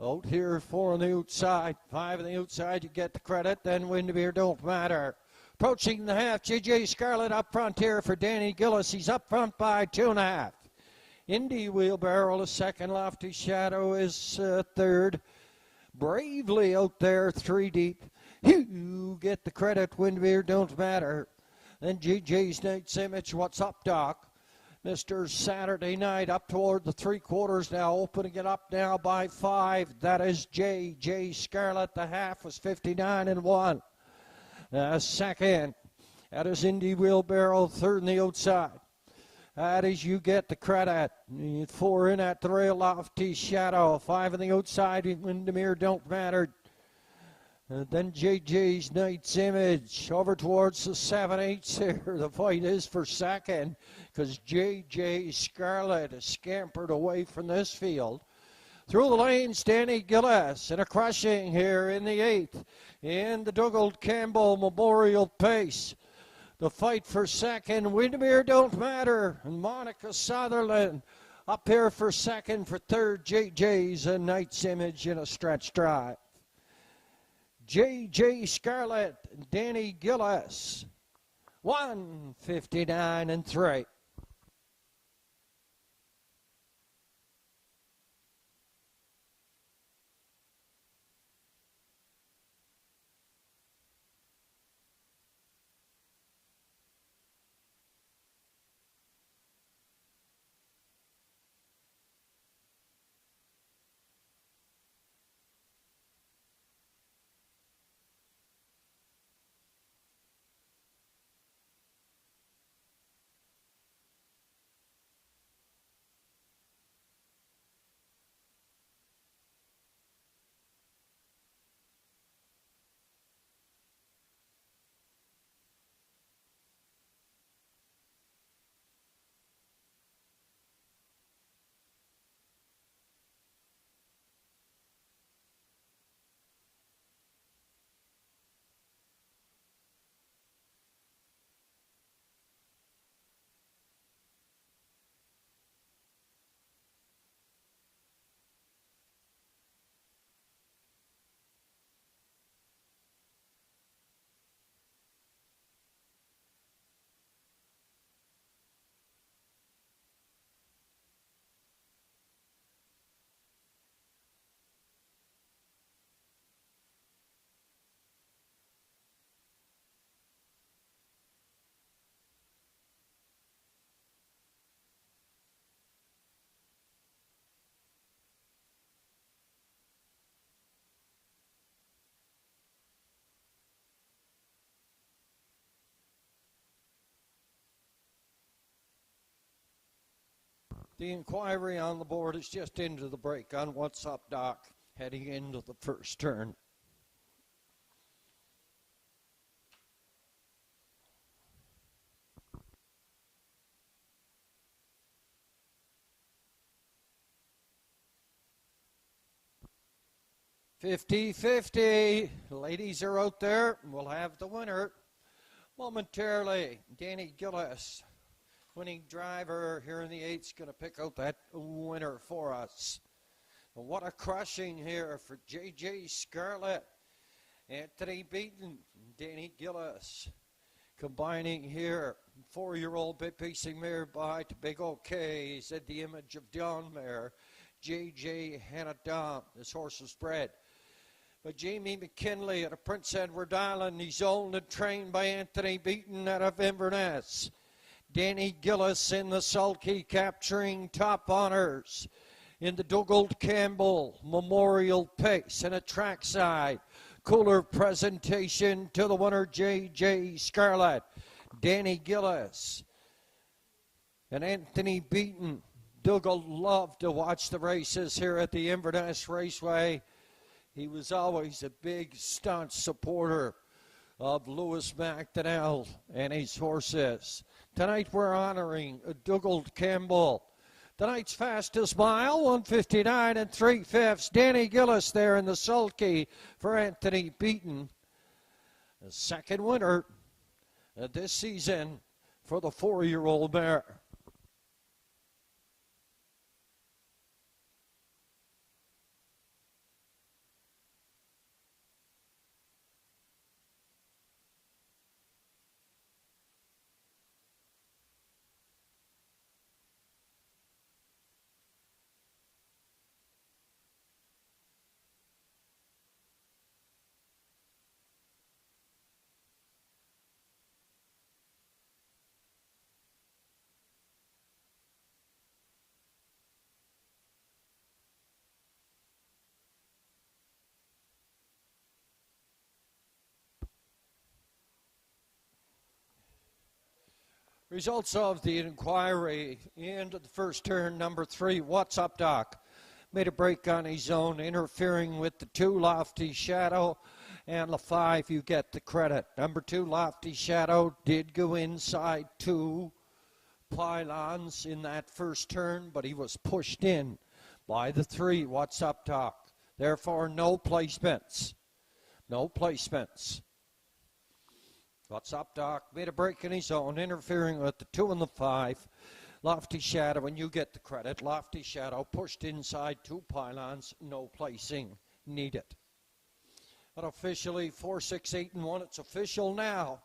Out here 4 on the outside, 5 on the outside. You get the credit. Then Windermere Don't Matter. Approaching the half, JJ Scarlett up front here for Danny Gillis. He's up front by 2.5. Indy Wheelbarrow, a second. Lofty Shadow is third. Bravely out there, 3 deep. You get the credit. Windermere Don't Matter. Then JJ's Knight's Image. What's Up Doc? Mr. Saturday Night up toward the 3/4 now, opening it up now by 5. That is JJ Scarlett. The half was 59-1. Second, that is Indy Wheelbarrow, third on the outside. That is You Get the Credit. 4 in at the rail, Lofty Shadow. 5 on the outside, Windermere Don't Matter. Then JJ's Knight's Image over towards the 7/8 here. The fight is for second because JJ Scarlett is scampered away from this field. Through the lanes, Danny Gillis, and a crushing here in the 8th in the Dougald Campbell Memorial Pace. The fight for second, Windermere Don't Matter, and Monica Sutherland up here for second. For third, JJ's Knight's Image in a stretch drive. JJ Scarlett and Danny Gillis, 159-3. The inquiry on the board is just into the break on What's Up, Doc, heading into the first turn. $50-50. Ladies are out there. We'll have the winner momentarily. Danny Gillis, winning driver here in the 8th, going to pick out that winner for us. And what a crushing here for J.J. Scarlett. Anthony Beaton, Danny Gillis. Combining here, 4-year-old bit pacing mare by to Big OK. He's at the image of John Mare. J.J. Hannah-Dom. This horse was bred by Jamie McKinley out of Prince Edward Island. He's owned and trained by Anthony Beaton out of Inverness. Danny Gillis in the sulky, capturing top honors in the Dougald Campbell Memorial Pace and a trackside. Cooler presentation to the winner, J.J. Scarlett. Danny Gillis and Anthony Beaton. Dougald loved to watch the races here at the Inverness Raceway. He was always a big, staunch supporter of Lewis McDonnell and his horses. Tonight we're honoring Dougald Campbell. Tonight's fastest mile, 1:59 3/5. Danny Gillis there in the sulky for Anthony Beaton. The second winner this season for the 4-year-old mare. Results of the inquiry into the first turn, number 3, What's Up, Doc? Made a break on his own, interfering with the 2, Lofty Shadow, and the 5, You Get the Credit. Number 2, Lofty Shadow, did go inside 2 pylons in that first turn, but he was pushed in by the 3, What's Up, Doc? Therefore, no placements. No placements. What's Up, Doc? Made a break in his own, interfering with the 2 and the 5. Lofty Shadow, and You Get the Credit. Lofty Shadow pushed inside 2 pylons, no placing needed. But officially 4, 6, 8, and 1. It's official now.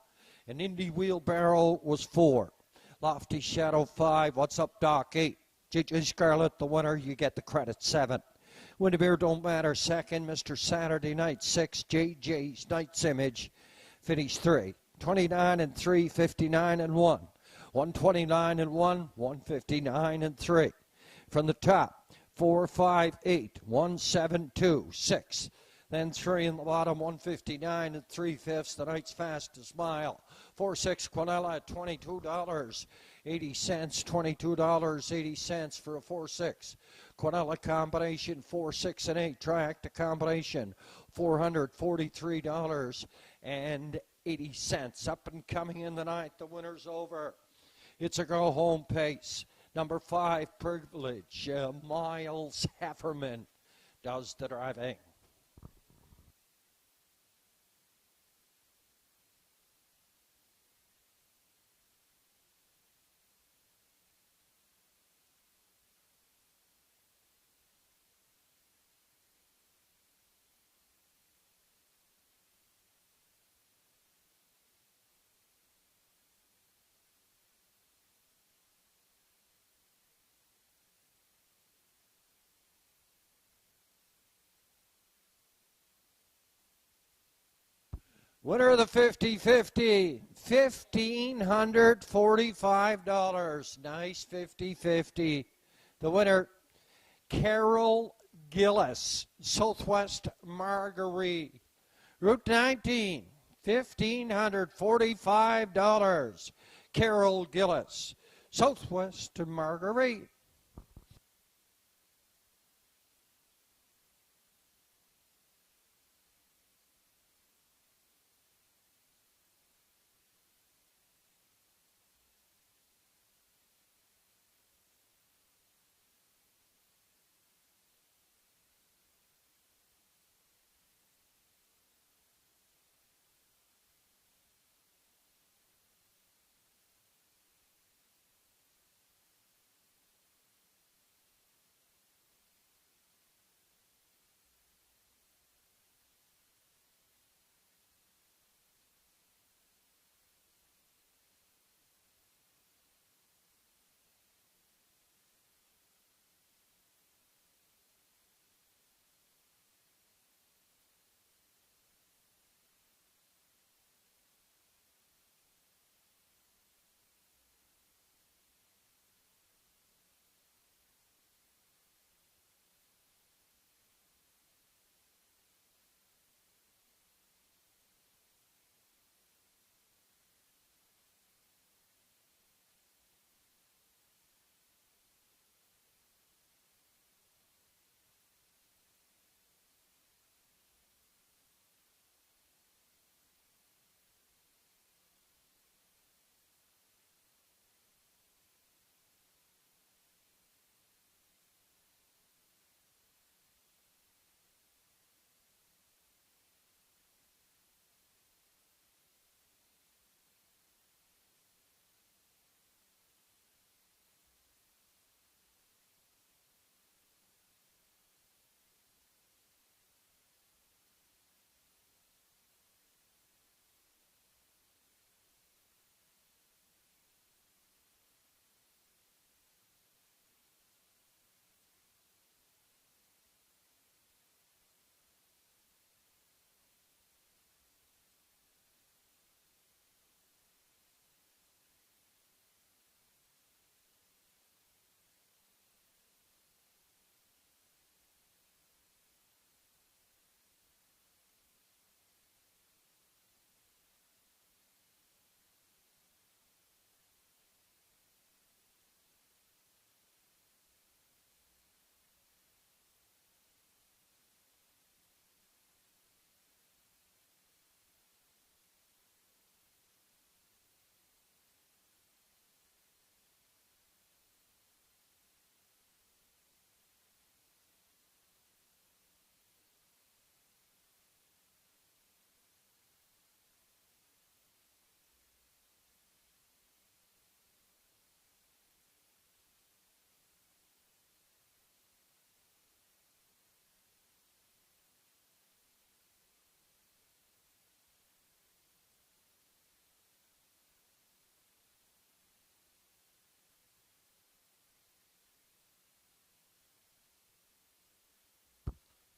And Indy Wheelbarrow was 4. Lofty Shadow 5. What's Up, Doc 8. J.J. Scarlett, the winner. You Get the Credit 7. Windermere Don't Matter 2nd. Mr. Saturday Night 6. J.J.'s Knight's Image finished 3. 29 3, 59 1. 129 1, 159 3. From the top, 4, 5, 8, 1, 7, 2, 6. Then 3 in the bottom, 159 3/5. The night's fastest mile. 4, 6 Quinella, $22.80. $22.80 for a 4, 6. Quinella combination, 4, 6, and 8. Triacta combination, $443.80. Up and coming in the night, the winner's over. It's a go-home pace. Number 5, Privilege. Miles Hefferman does the driving. Winner of the 50-50, $1,545. Nice 50-50. The winner, Carol Gillis, Southwest Marguerite. Route 19, $1,545. Carol Gillis, Southwest Marguerite.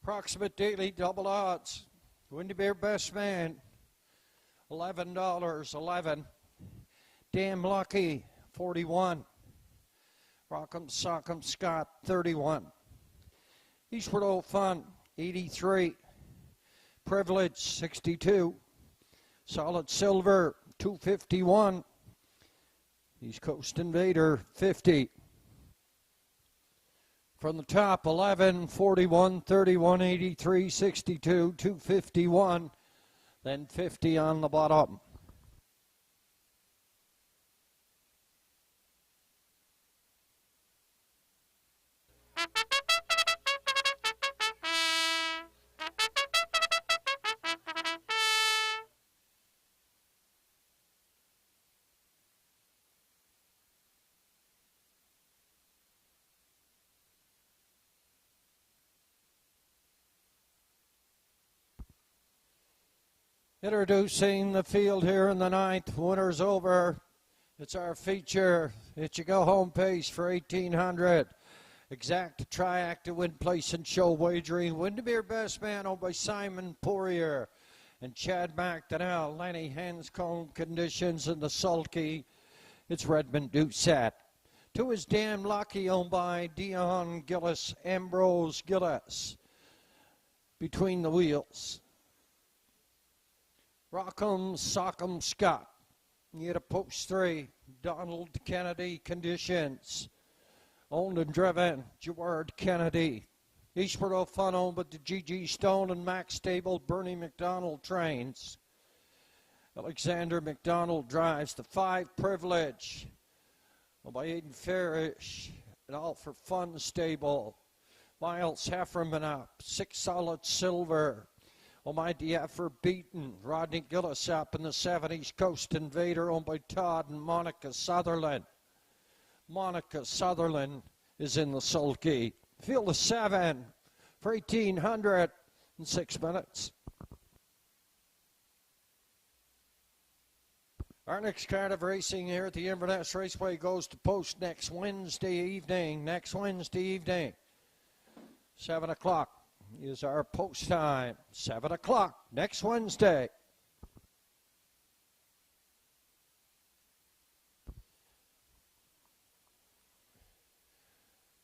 Approximate daily double odds. Windy Bear Best Man, $11.11. Damn Lucky, 41. Rock'em Sock'em Scott, 31. Eastward Old Fun, 83. Privilege, 62. Solid Silver, 251. East Coast Invader, 50. From the top, 11, 41, 31, 83, 62, 251, then 50 on the bottom. Introducing the field here in the ninth. Winner's over. It's our feature. It's your go-home pace for 1,800. Exact triac to win place and show wagering. Windermere Best Man owned by Simon Poirier and Chad McDonnell. Lenny Hanscombe conditions in the sulky. It's Redmond Doucette. To his Damn Lucky owned by Dion Gillis, Ambrose Gillis. Between the wheels. Rock'em Sock'em Scott. You get a post 3. Donald Kennedy conditions. Owned and driven. Gerard Kennedy. Eastward Old Fun owned by the G.G. Stone and Max Stable. Bernie McDonald trains. Alexander McDonald drives the 5 Privilege. Owned by Aiden Farish. And All for Fun Stable. Miles Hefferman up. 6 Solid Silver. My DF for Beaton. Rodney Gillis up in the 7 East Coast Invader owned by Todd and Monica Sutherland. Monica Sutherland is in the sulky. Field of 7 for 1,800 in 6 minutes. Our next card of racing here at the Inverness Raceway goes to post next Wednesday evening. 7 o'clock. Is our post time, 7 o'clock next Wednesday.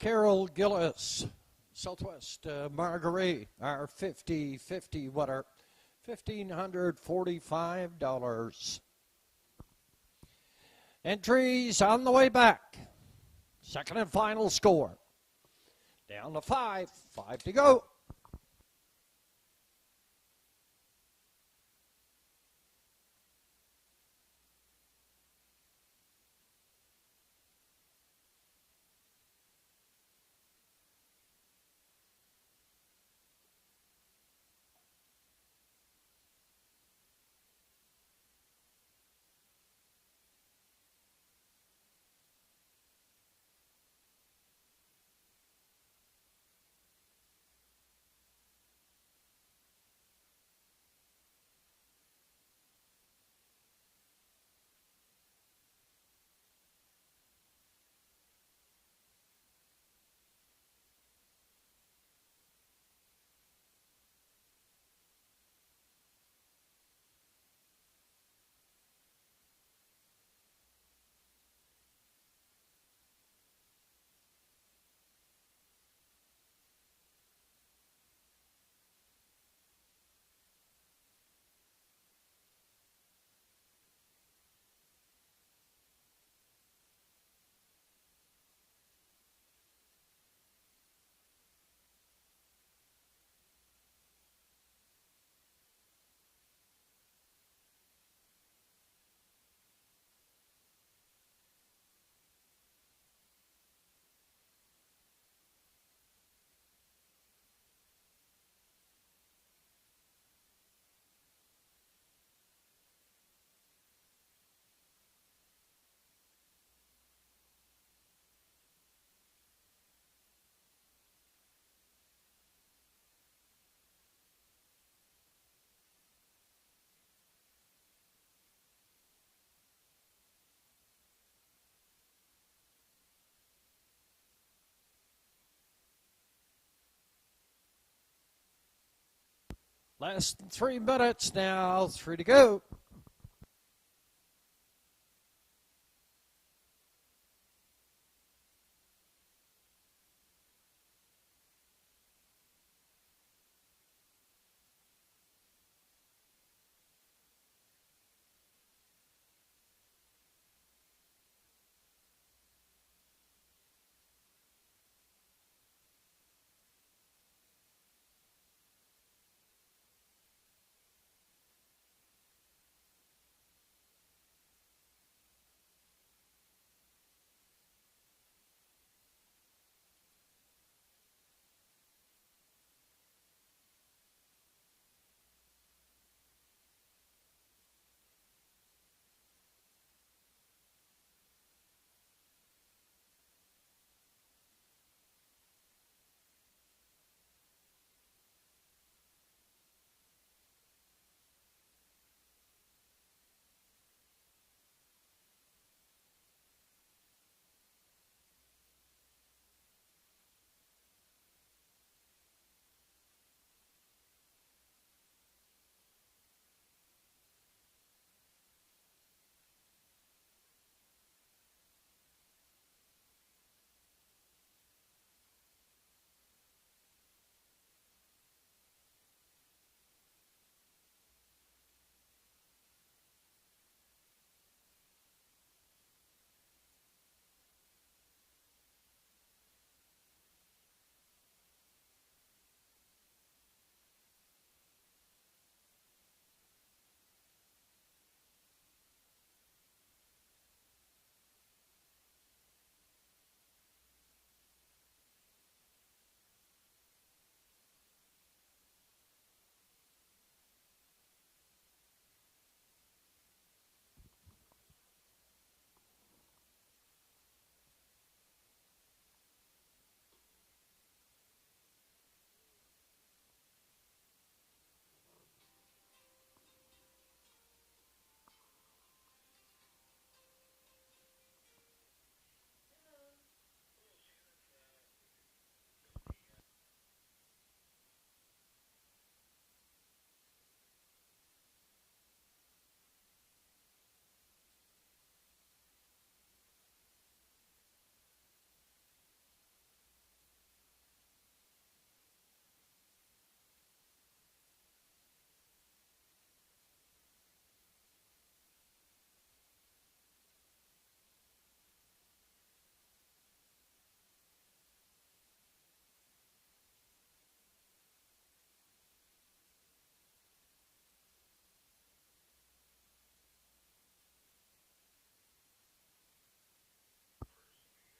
Carol Gillis, Southwest Marguerite, our 50-50 winner, $1,545. Entries on the way back. Second and final score. Down to 5 to go. Less than 3 minutes now, 3 to go.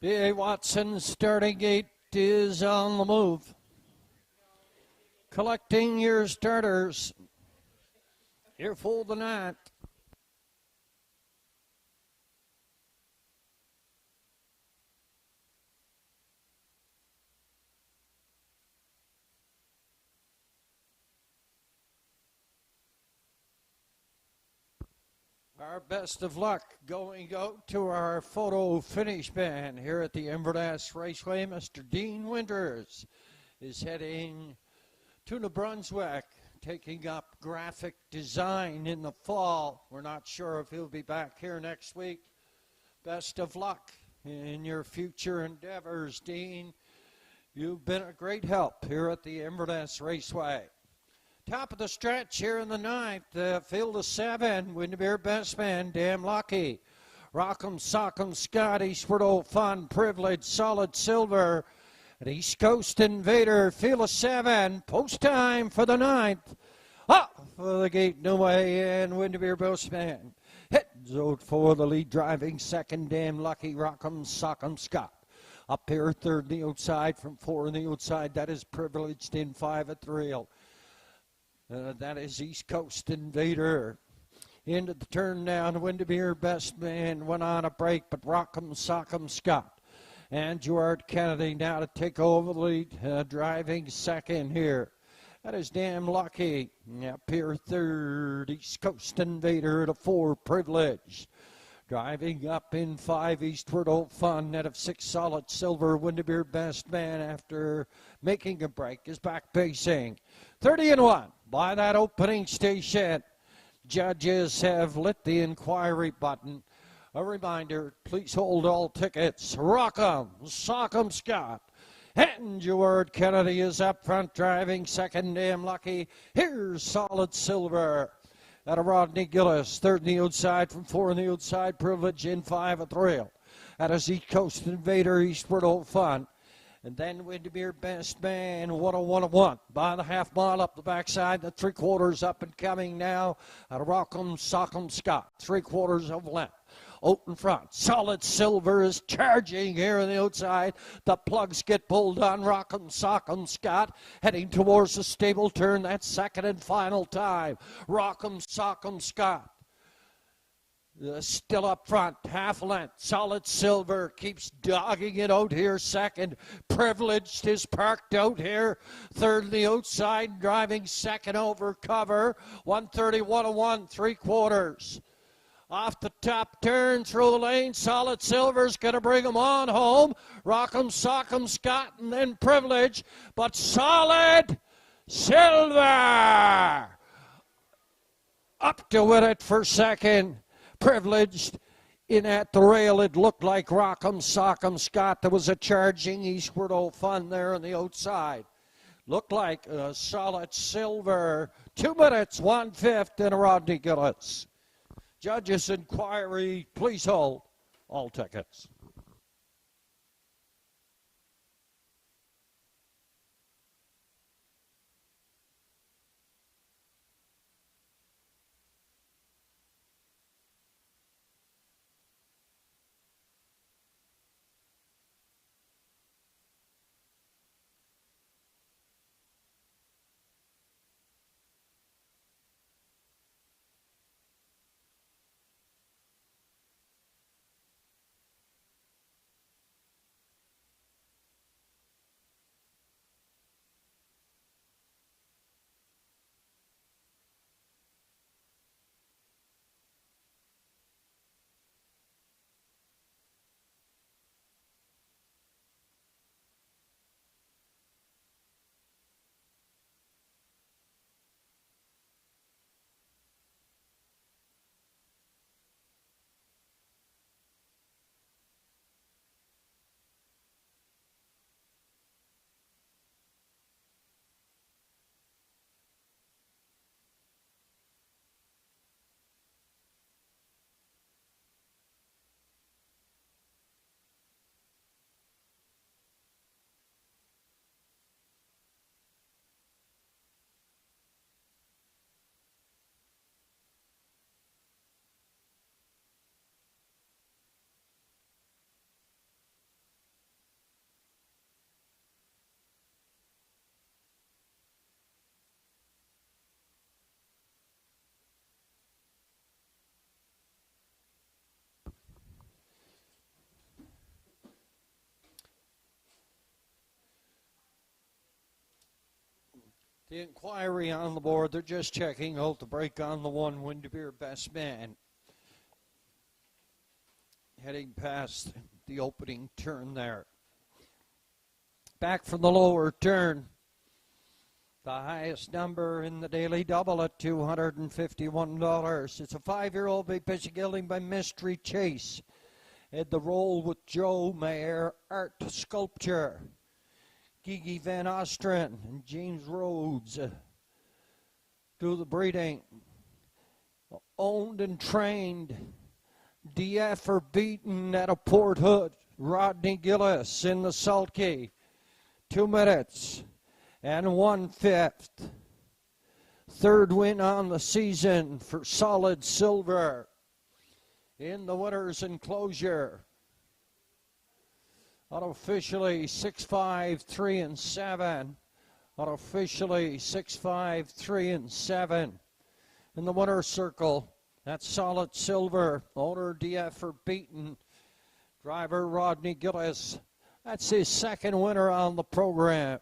B.A. Watson starting gate is on the move. Collecting your starters. Here for the night. Our best of luck going out to our photo finish band here at the Inverness Raceway. Mr. Dean Winters is heading to New Brunswick, taking up graphic design in the fall. We're not sure if he'll be back here next week. Best of luck in your future endeavors, Dean. You've been a great help here at the Inverness Raceway. Top of the stretch here in the ninth, field of 7, Windermere best man, Damn Lucky. Rock'em Sock'em Scott, Eastward Old Fun, Privilege, Solid Silver, and East Coast Invader, field of 7, post time for the ninth. Up for the gate, no way, and Windermere best man. Heads out for the lead, driving second, Damn Lucky, Rock'em Sock'em Scott. Up here, third in the outside, from 4 in the outside, that is Privileged in 5 at the rail. That is East Coast Invader. Into the turn down, Windermere best man went on a break, but Rock'em Sock'em Scott and Gerard Kennedy now to take over the lead, driving second here. That is Damn Lucky. Up here third, East Coast Invader to 4, Privilege. Driving up in 5, Eastward Old Fun, net of 6, Solid Silver. Windermere best man after making a break is back pacing. 30 and 1. by that opening station. Judges have lit the inquiry button. A reminder, please hold all tickets. Rock'em, Sock'em Scott. And Jeward Kennedy is up front driving second. Damn Lucky. Here's Solid Silver. Out of Rodney Gillis, third in the outside from four in the outside. Privilege in five at the rail. Out of East Coast Invader, Eastward Old Fun. And then Windermere Best Man, 101 by the half mile up the backside. The three quarters up and coming now. Out of Rock'em Sock'em Scott, three quarters of length. Out in front, Solid Silver is charging here on the outside. The plugs get pulled on. Rock'em Sock'em Scott heading towards the stable turn. That's second and final time. Rock'em Sock'em Scott. Still up front, half length. Solid Silver keeps dogging it out here. Second, Privileged is parked out here. Third, the outside, driving second over cover. 131-1, three quarters. Off the top turn through the lane. Solid Silver's going to bring him on home. Rock'em Sock'em Scott and then Privilege. But Solid Silver up to win it for second. Privileged in at the rail. It looked like Rock'em Sock'em Scott. There was a charging Eastward Old Fun there on the outside. Looked like a Solid Silver. 2 minutes, 1/5 in a Rodney Gillis. Judges inquiry, please hold all tickets. The inquiry on the board, they're just checking out the break on the one, Windermere Best Man. Heading past the opening turn there. Back from the lower turn. The highest number in the daily double at $251. It's a 5-year-old by pitching gelding by Mystery Chase. Had the roll with Joe Mayer, Art Sculpture. Gigi Van Ostren and James Rhodes do the breeding. Owned and trained. DF or beaten at a Port Hood. Rodney Gillis in the sulky. 2 minutes and 1/5. Third win on the season for Solid Silver in the winner's enclosure. Unofficially 6-5, 3-7. Unofficially 6-5, 3-7. In the winner's circle, that's Solid Silver. Owner DF for beaten. Driver Rodney Gillis. That's his second winner on the program.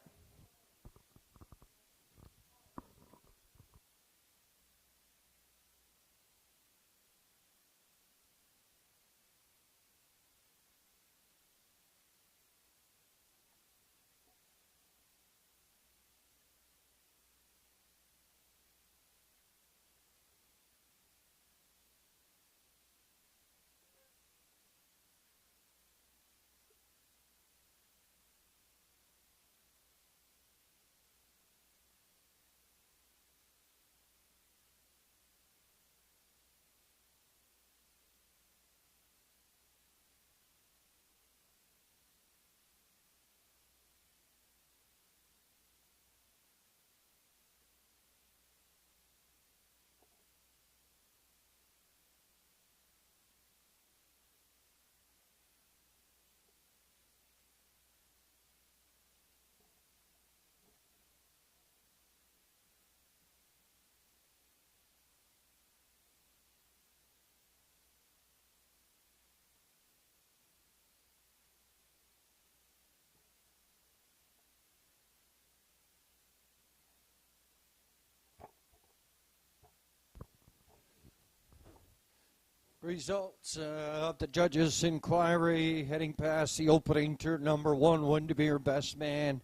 Results of the judges' inquiry heading past the opening turn. Number 1, Windermere Best Man,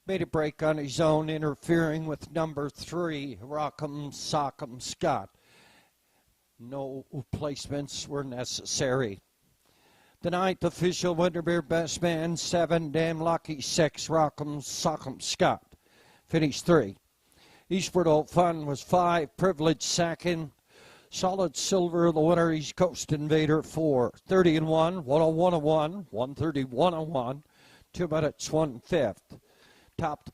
made a break on his own, interfering with number 3, Rock'em Sock'em Scott. No placements were necessary. The 9th official, Windermere Best Man, 7, Damn Lucky, 6, Rock'em Sock'em Scott. Finished 3. Eastward Old Fun was 5, Privilege 2nd. Solid Silver, the winner, East Coast Invader, 4. 30-1, 101-1, 130-101, 2 minutes, 1/5. Top